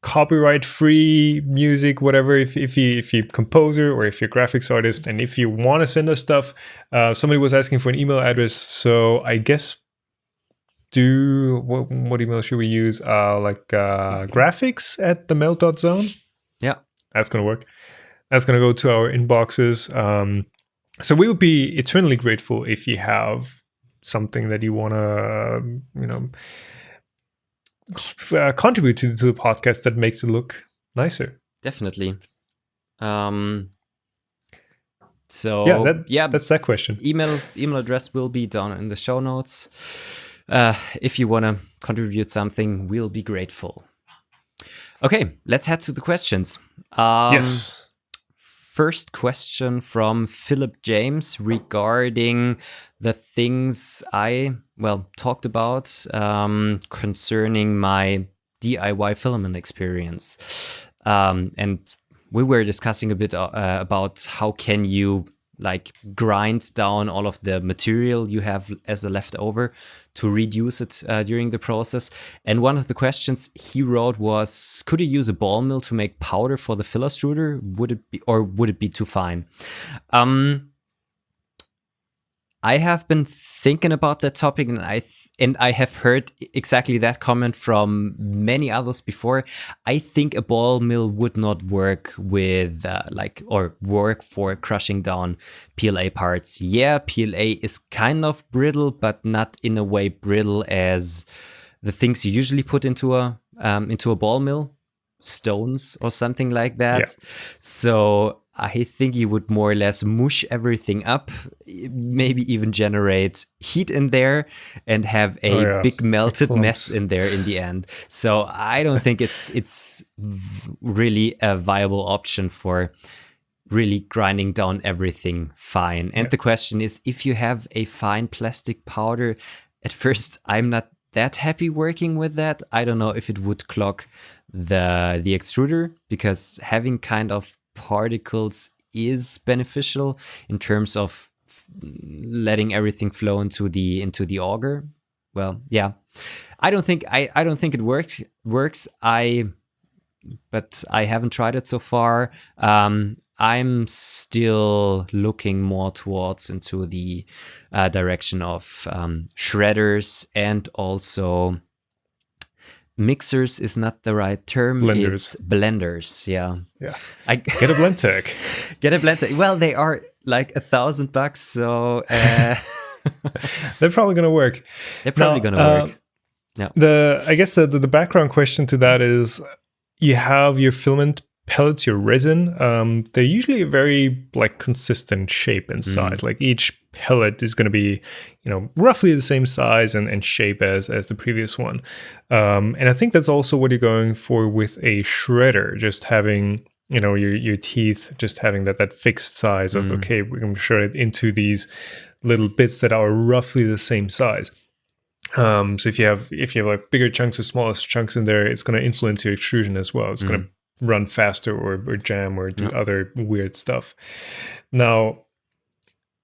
copyright-free music, whatever. If you're a composer or if you're a graphics artist, and if you want to send us stuff, somebody was asking for an email address. So I guess what email should we use? Graphics at themelt.zone. Yeah, that's gonna work. That's gonna go to our inboxes. So we would be eternally grateful if you have something that you want to, contribute to the podcast that makes it look nicer. Definitely. That's that question. Email address will be down in the show notes. If you want to contribute something, we'll be grateful. Okay, let's head to the questions. Yes. First question from Philip James regarding the things I talked about concerning my DIY filament experience. And we were discussing a bit about how can you like grind down all of the material you have as a leftover to reduce it during the process. And one of the questions he wrote was, could you use a ball mill to make powder for the filler extruder? Would it be too fine? I have been thinking about that topic, and I have heard exactly that comment from many others before. I think a ball mill would not work with work for crushing down PLA parts. Yeah, PLA is kind of brittle, but not in a way brittle as the things you usually put into a ball mill, stones or something like that. Yeah. So I think you would more or less mush everything up, maybe even generate heat in there and have a big melted mess in there in the end. So I don't think it's really a viable option for really grinding down everything fine. And the question is, if you have a fine plastic powder, at first I'm not that happy working with that. I don't know if it would clog the extruder, because having kind of particles is beneficial in terms of letting everything flow into the auger. Well, yeah, I don't think it works. But I haven't tried it so far. I'm still looking more towards into the direction of shredders, and also mixers is not the right term. Blenders. It's blenders. Yeah. Get a blend tech. Get a blend tech. Well, they are like $1,000, so they're probably gonna work. work. Yeah. I guess the background question to that is, you have your filament pellets, your resin. They're usually a very like consistent shape and size. Like each pellet is going to be, roughly the same size and shape as the previous one. And I think that's also what you're going for with a shredder, just having, your teeth, just having that fixed size of, okay, we're going to shred it into these little bits that are roughly the same size. So if you have like bigger chunks or smaller chunks in there, it's going to influence your extrusion as well. It's going to run faster or jam or do other weird stuff. Now,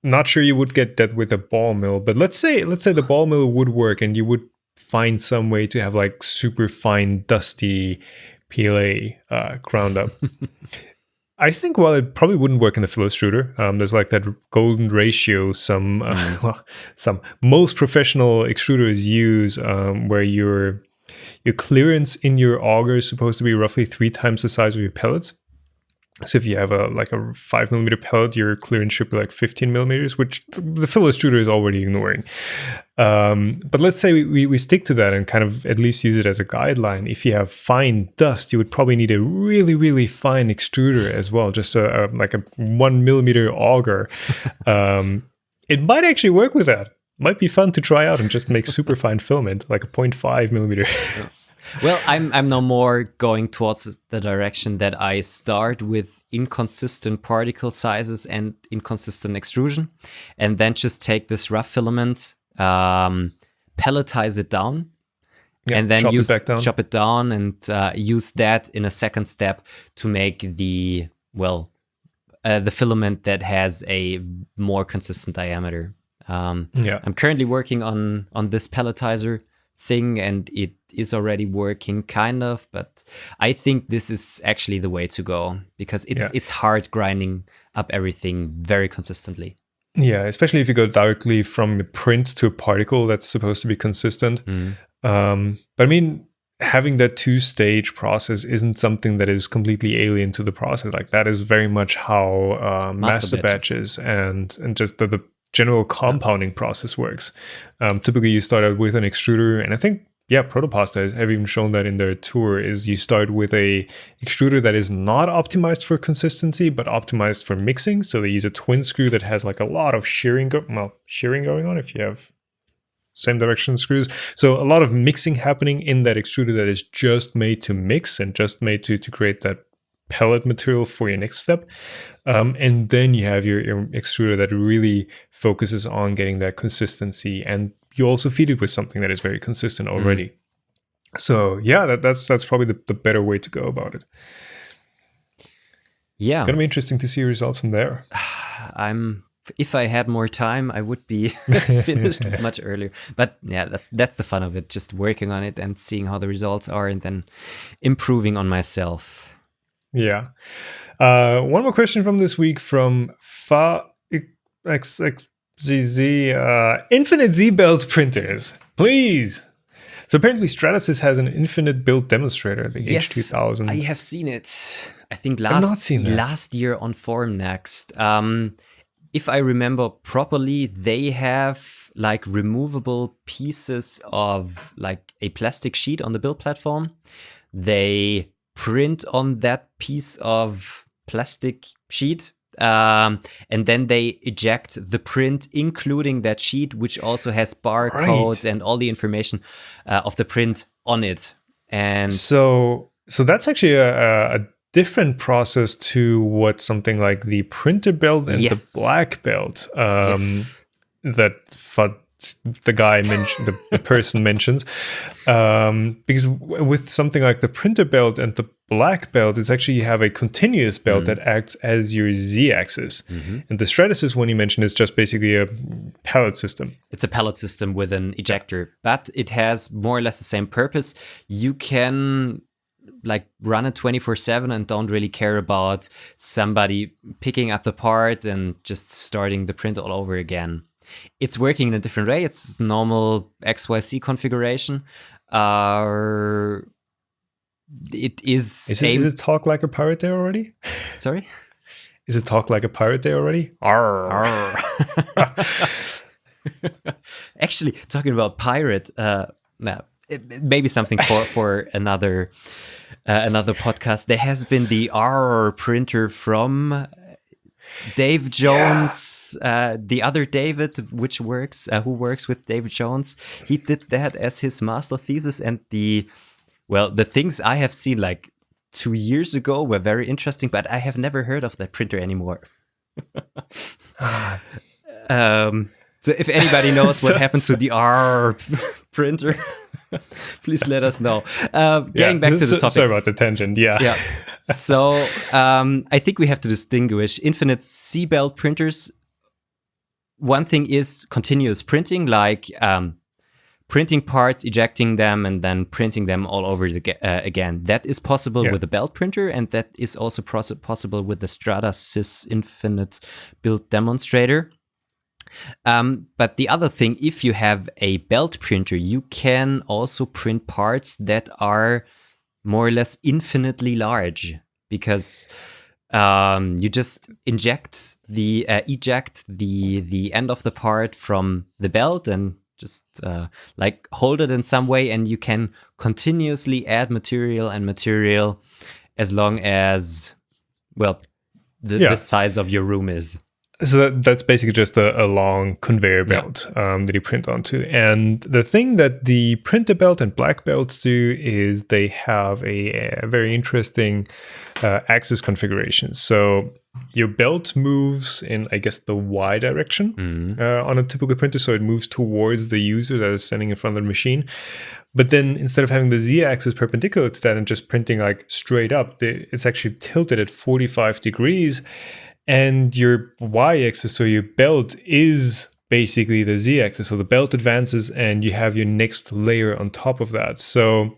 not sure you would get that with a ball mill, but let's say the ball mill would work and you would find some way to have like super fine, dusty PLA ground up. I think, well, it probably wouldn't work in the filler extruder. There's like that golden ratio some most professional extruders use, where your clearance in your auger is supposed to be roughly 3 times the size of your pellets. So if you have a 5mm pellet, your clearance should be like 15 millimeters, which the filler extruder is already ignoring. But let's say we stick to that and kind of at least use it as a guideline. If you have fine dust, you would probably need a really, really fine extruder as well, just like a 1mm auger. It might actually work with that. Might be fun to try out and just make super fine filament, like a 0.5mm. Well, I'm now more going towards the direction that I start with inconsistent particle sizes and inconsistent extrusion, and then just take this rough filament, pelletize it down, and then chop it down and use that in a second step to make the filament that has a more consistent diameter. I'm currently working on this pelletizer thing, and it is already working kind of, but I think this is actually the way to go, because it's hard grinding up everything very consistently. Yeah, especially if you go directly from a print to a particle that's supposed to be consistent. But I mean, having that 2-stage process isn't something that is completely alien to the process. Like, that is very much how master batches and just the general compounding process works. Typically, you start out with an extruder, and I think, Protopasta have even shown that in their tour, is you start with a extruder that is not optimized for consistency, but optimized for mixing. So they use a twin screw that has like a lot of shearing going on if you have same direction screws. So a lot of mixing happening in that extruder that is just made to mix and just made to create that pellet material for your next step. And then you have your extruder that really focuses on getting that consistency, and you also feed it with something that is very consistent already. So that's probably the better way to go about it. Yeah, gonna be interesting to see results from there. If I had more time, I would be finished much earlier. But yeah, that's the fun of it, just working on it and seeing how the results are, and then improving on myself. Yeah. One more question from this week from FaXXZZ. Infinite Z-belt printers, please. So apparently Stratasys has an infinite build demonstrator, the H2000. I have seen it. I think last year on Formnext. If I remember properly, they have like removable pieces of like a plastic sheet on the build platform. They print on that piece of plastic sheet, and then they eject the print, including that sheet, which also has barcodes and all the information of the print on it. And so that's actually a different process to what something like the printer belt and the black belt that the guy mentioned, the person mentions, because with something like the printer belt and the black belt, it's actually you have a continuous belt that acts as your z-axis. And the Stratasys one you mentioned is just basically a pellet system. It's a pellet system with an ejector, but it has more or less the same purpose. You can like run it 24/7 and don't really care about somebody picking up the part and just starting the print all over again. It's working in a different way. It's normal XYZ configuration. It is. Is it talk like a pirate there already? Sorry? Is it talk like a pirate there already? Arr. Arr. Actually, talking about pirate, it may be something for another podcast. There has been the R printer from Dave Jones, the other David, who works with Dave Jones. He did that as his master thesis, and the things I have seen like 2 years ago were very interesting, but I have never heard of that printer anymore. So if anybody knows what happened to the R printer, please let us know. Getting back to the topic. Sorry about the tangent. Yeah. So I think we have to distinguish infinite C-belt printers. One thing is continuous printing, like printing parts, ejecting them, and then printing them all over again. That is possible with a belt printer, and that is also possible with the Strada Sys Infinite Build Demonstrator. But the other thing, if you have a belt printer, you can also print parts that are more or less infinitely large, because you just eject the end of the part from the belt and just like hold it in some way, and you can continuously add material as long as, well, the size of your room is. So that's basically just a long conveyor belt that you print onto. And the thing that the printer belt and black belts do is they have a very interesting axis configuration. So your belt moves in, I guess, the Y direction on a typical printer. So it moves towards the user that is standing in front of the machine. But then instead of having the Z-axis perpendicular to that and just printing like straight up, it's actually tilted at 45 degrees. And your Y-axis, so your belt, is basically the Z-axis. So the belt advances and you have your next layer on top of that. So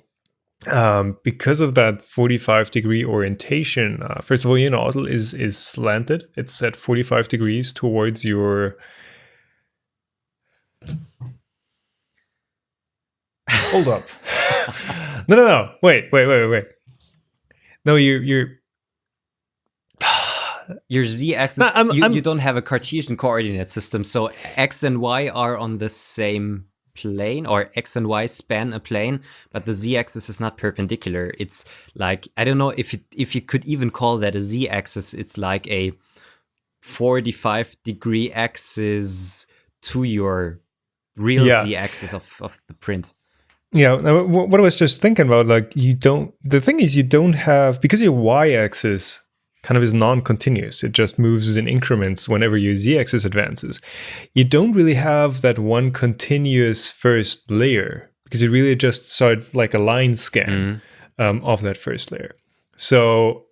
because of that 45-degree orientation, first of all, your nozzle is slanted. It's at 45 degrees towards your... Hold up. No. Wait. No, you're... Your Z-axis, you don't have a Cartesian coordinate system, so X and Y are on the same plane, or X and Y span a plane, but the Z-axis is not perpendicular. It's like, I don't know if you could even call that a Z-axis. It's like a 45-degree axis to your real Z-axis of the print. Yeah, what I was just thinking about, like, the thing is you don't have, because your Y-axis kind of is non-continuous. It just moves in increments whenever your Z-axis advances. You don't really have that one continuous first layer, because you really just start like a line scan of that first layer. So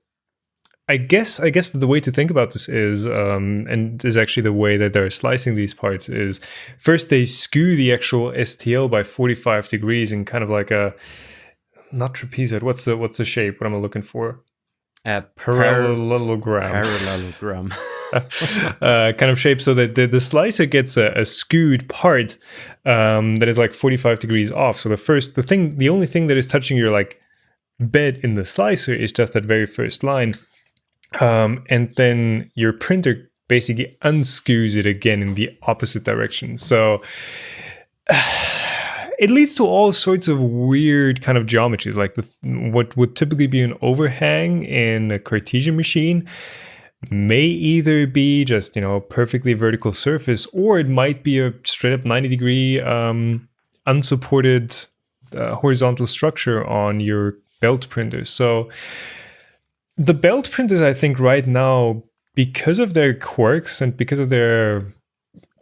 I guess the way to think about this is, and is actually the way that they're slicing these parts, is first they skew the actual STL by 45 degrees in kind of like a, not trapezoid, what's the shape? What am I looking for? Parallelogram. Kind of shape, so that the slicer gets a skewed part that is like 45 degrees off. So the only thing that is touching your like bed in the slicer is just that very first line, and then your printer basically unskews it again in the opposite direction. So it leads to all sorts of weird kind of geometries, like what would typically be an overhang in a Cartesian machine may either be just, perfectly vertical surface, or it might be a straight up 90-degree unsupported horizontal structure on your belt printer. So the belt printers, I think right now, because of their quirks and because of their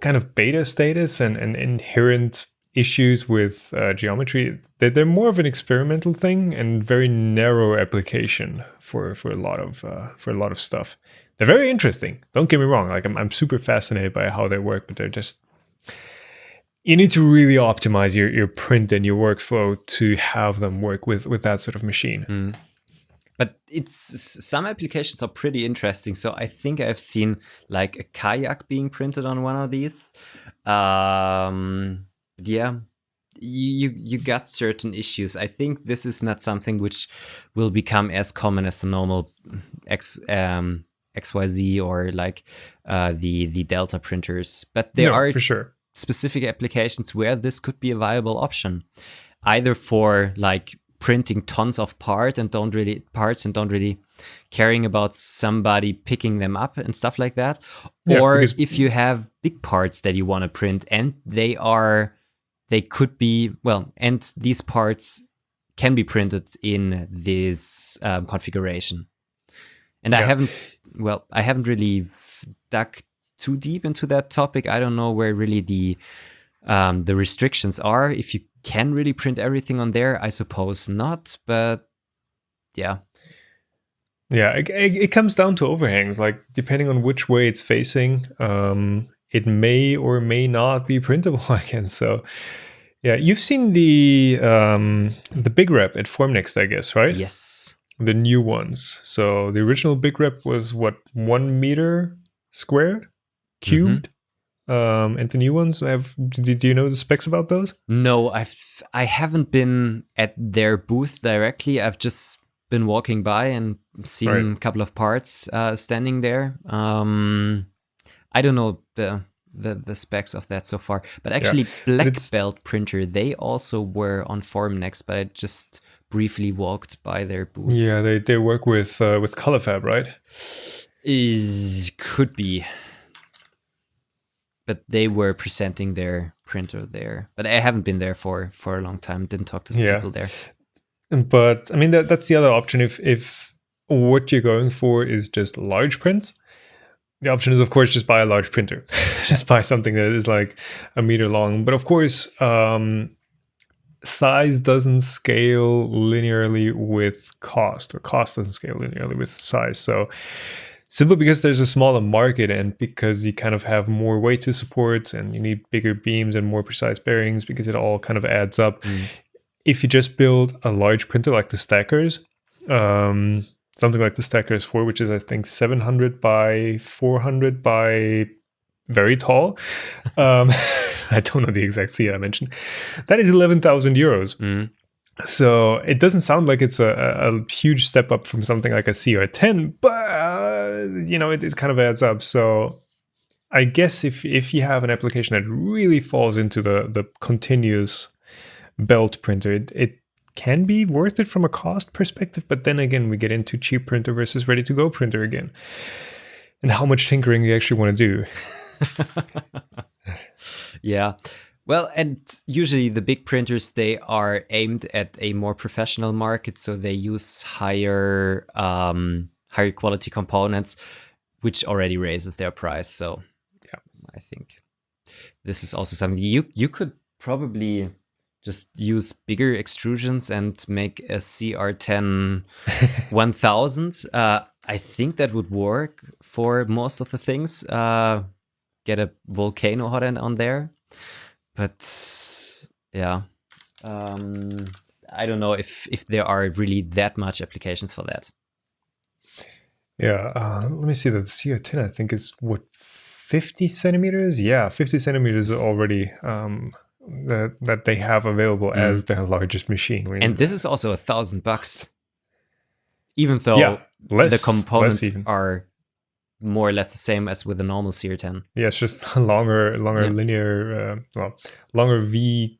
kind of beta status and inherent issues with geometry, they're more of an experimental thing and very narrow application for a lot of stuff. They're very interesting. Don't get me wrong. Like I'm super fascinated by how they work, but they're just, you need to really optimize your print and your workflow to have them work with that sort of machine. But some applications are pretty interesting. So I think I've seen like a kayak being printed on one of these. Yeah, you got certain issues. I think this is not something which will become as common as the normal XYZ or like the Delta printers. But there are for sure specific applications where this could be a viable option, either for like printing tons of parts and don't really caring about somebody picking them up and stuff like that, or if you have big parts that you want to print and they could be, and these parts can be printed in this configuration. And I haven't really dug too deep into that topic. I don't know where really the restrictions are. If you can really print everything on there, I suppose not. But yeah. Yeah, it comes down to overhangs. Like depending on which way it's facing, it may or may not be printable again. So Yeah, you've seen the big rep at Formnext, I guess, right? Yes. The new ones. So the original big rep was what, 1 meter squared, cubed, and the new ones do you know the specs about those? No, I haven't been at their booth directly. I've just been walking by and seen a couple of parts standing there. I don't know the specs of that so far, but actually Black Belt Printer, they also were on Formnext, but I just briefly walked by their booth. Yeah, they work with ColorFab, right? Could be. But they were presenting their printer there. But I haven't been there for a long time. Didn't talk to the people there. But I mean, that's the other option. If what you're going for is just large prints, the option is, of course, just buy a large printer. Just buy something that is like 1 meter long. But of course, size doesn't scale linearly with cost, or cost doesn't scale linearly with size. So simply because there's a smaller market and because you kind of have more weight to support and you need bigger beams and more precise bearings, because it all kind of adds up. If you just build a large printer like the Stackers, something like the Stackers 4, which is I think 700 by 400 by very tall. I don't know the exact CA I mentioned. That is 11,000 euros. So it doesn't sound like it's a huge step up from something like a CR10, but it kind of adds up. So I guess if you have an application that really falls into the continuous belt printer, it can be worth it from a cost perspective. But then again, we get into cheap printer versus ready to go printer again, and how much tinkering you actually want to do. Yeah. Well, and usually the big printers, they are aimed at a more professional market, so they use higher quality components, which already raises their price. So yeah, I think this is also something you could probably just use bigger extrusions and make a CR10 1000. I think that would work for most of the things. Get a volcano hot end on there. But yeah, I don't know if there are really that much applications for that. Yeah, let me see. The CR10 I think is what, 50 centimeters? Yeah, 50 centimeters already that they have available as their largest machine. And this is also $1,000, even though the components are more or less the same as with the normal CR10. Yeah, it's just a longer linear, longer V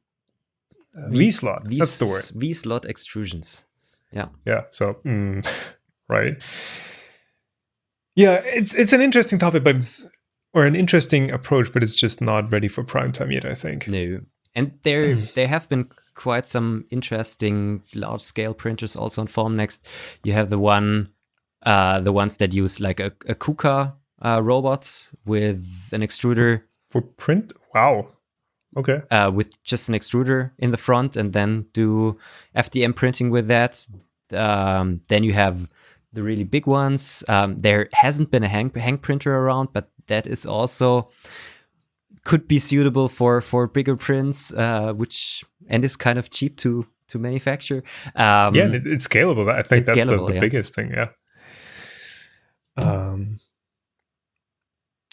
slot. That's the word. V slot extrusions. Yeah. Yeah. So, right. Yeah, it's an interesting topic, or an interesting approach, but it's just not ready for prime time yet, I think. No. And there have been quite some interesting large scale printers also on Formnext. You have the ones that use like a KUKA robots with an extruder. For print? Wow. Okay. With just an extruder in the front and then do FDM printing with that. Then you have the really big ones. There hasn't been a hang printer around, but that is also could be suitable for bigger prints, and is kind of cheap to manufacture. And it's scalable. I think that's the biggest thing. Yeah.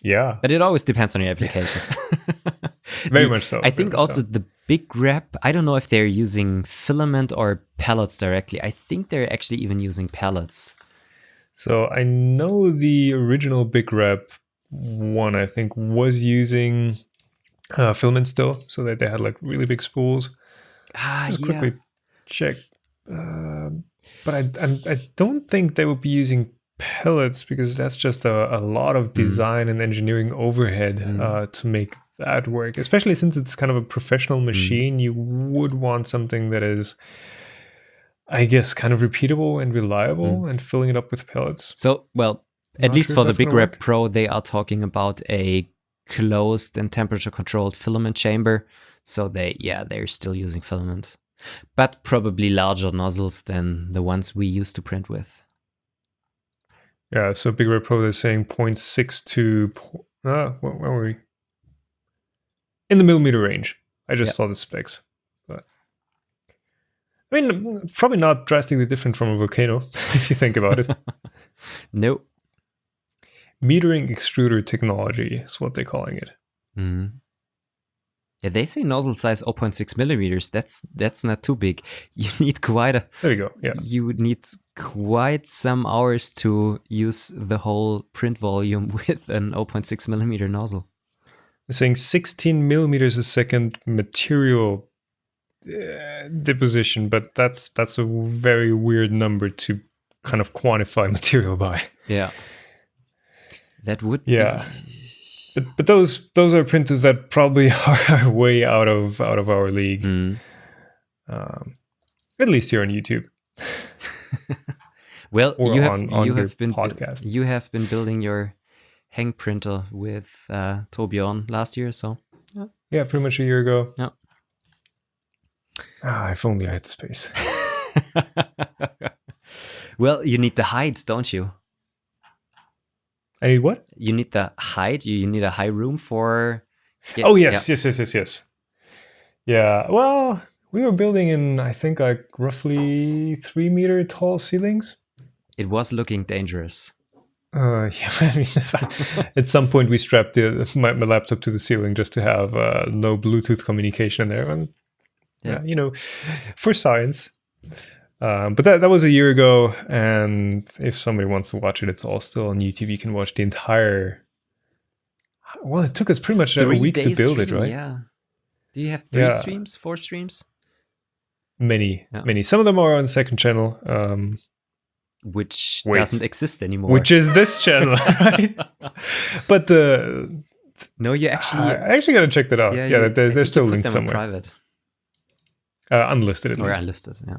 Yeah. But it always depends on your application. Very much so. I think also the big rep, I don't know if they're using filament or pellets directly. I think they're actually even using pellets. So I know the original big rep one, I think, was using filament still, so that they had like really big spools. Quickly check. But I don't think they would be using pellets, because that's just a lot of design and engineering overhead to make that work, especially since it's kind of a professional machine. You would want something that is, I guess, kind of repeatable and reliable, and filling it up with pellets. So, well, at least for the Big Rep Pro, they are talking about a closed and temperature controlled filament chamber. So they're still using filament, but probably larger nozzles than the ones we used to print with. Yeah, so Big Rep Pro is saying 0.6 to, where were we? In the millimeter range. I just saw the specs. But I mean, probably not drastically different from a volcano if you think about it. Nope. Metering extruder technology is what they're calling it. Mm. Yeah, they say nozzle size 0.6 millimeters. That's not too big. You need quite a. There you go. Yeah. You would need quite some hours to use the whole print volume with an 0.6 millimeter nozzle. They're saying 16 millimeters a second material deposition, but that's a very weird number to kind of quantify material by. Yeah. That would yeah. But those are printers that probably are way out of our league. At least here on YouTube. Well, or you have been building your hang printer with Torbjörn last year, so yeah, pretty much a year ago. Yeah. If only I had the space. Well, you need the height, don't you? I need what? You need the height. You need a high room for. Yes. Yeah. Well, we were building in, I think, like roughly 3 meter tall ceilings. It was looking dangerous. Yeah. I mean, at some point we strapped my laptop to the ceiling just to have no Bluetooth communication there, and for science. But that was a year ago, and if somebody wants to watch it, it's all still on YouTube. You can watch the entire. Well, it took us pretty much a week to build it, right? Yeah. Do you have 4 streams? Many. Some of them are on the second channel, which doesn't exist anymore. Which is this channel, right? But no, you actually. I actually gotta check that out. Yeah, they're still linked somewhere. Private. Unlisted at least. Or unlisted, yeah.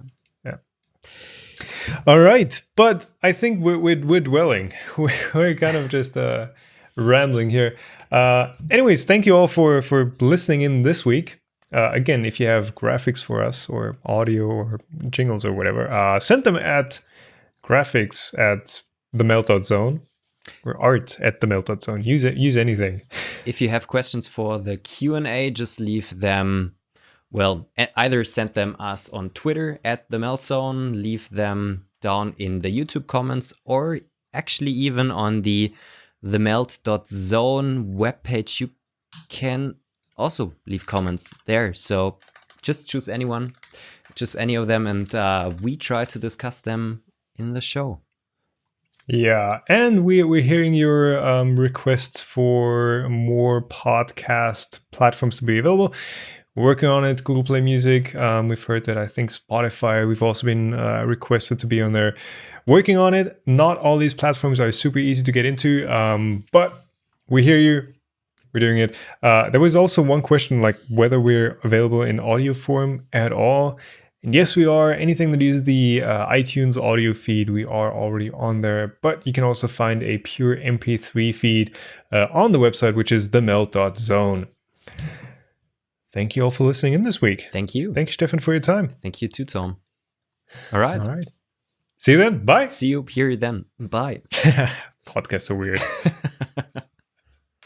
All right, but I think we're dwelling. We're kind of just rambling here. Anyways, thank you all for listening in this week. Again, if you have graphics for us or audio or jingles or whatever, send them at graphics at the or art at the Use anything. If you have questions for the Q&A, just leave them. Well, either send them us on Twitter at the Meltzone, leave them down in the YouTube comments, or actually even on the melt.zone webpage. You can also leave comments there. So just choose any of them, and we try to discuss them in the show. Yeah, and we're hearing your requests for more podcast platforms to be available. Working on it, Google Play Music. We've heard that, I think, Spotify. We've also been requested to be on there. Working on it. Not all these platforms are super easy to get into, but we hear you. We're doing it. There was also one question, like whether we're available in audio form at all. And yes, we are. Anything that uses the iTunes audio feed, we are already on there. But you can also find a pure MP3 feed on the website, which is themelt.zone. Thank you all for listening in this week. Thank you. Thank you, Stefan, for your time. Thank you too, Tom. All right. See you then. Bye. See you here then. Bye. Podcasts are weird.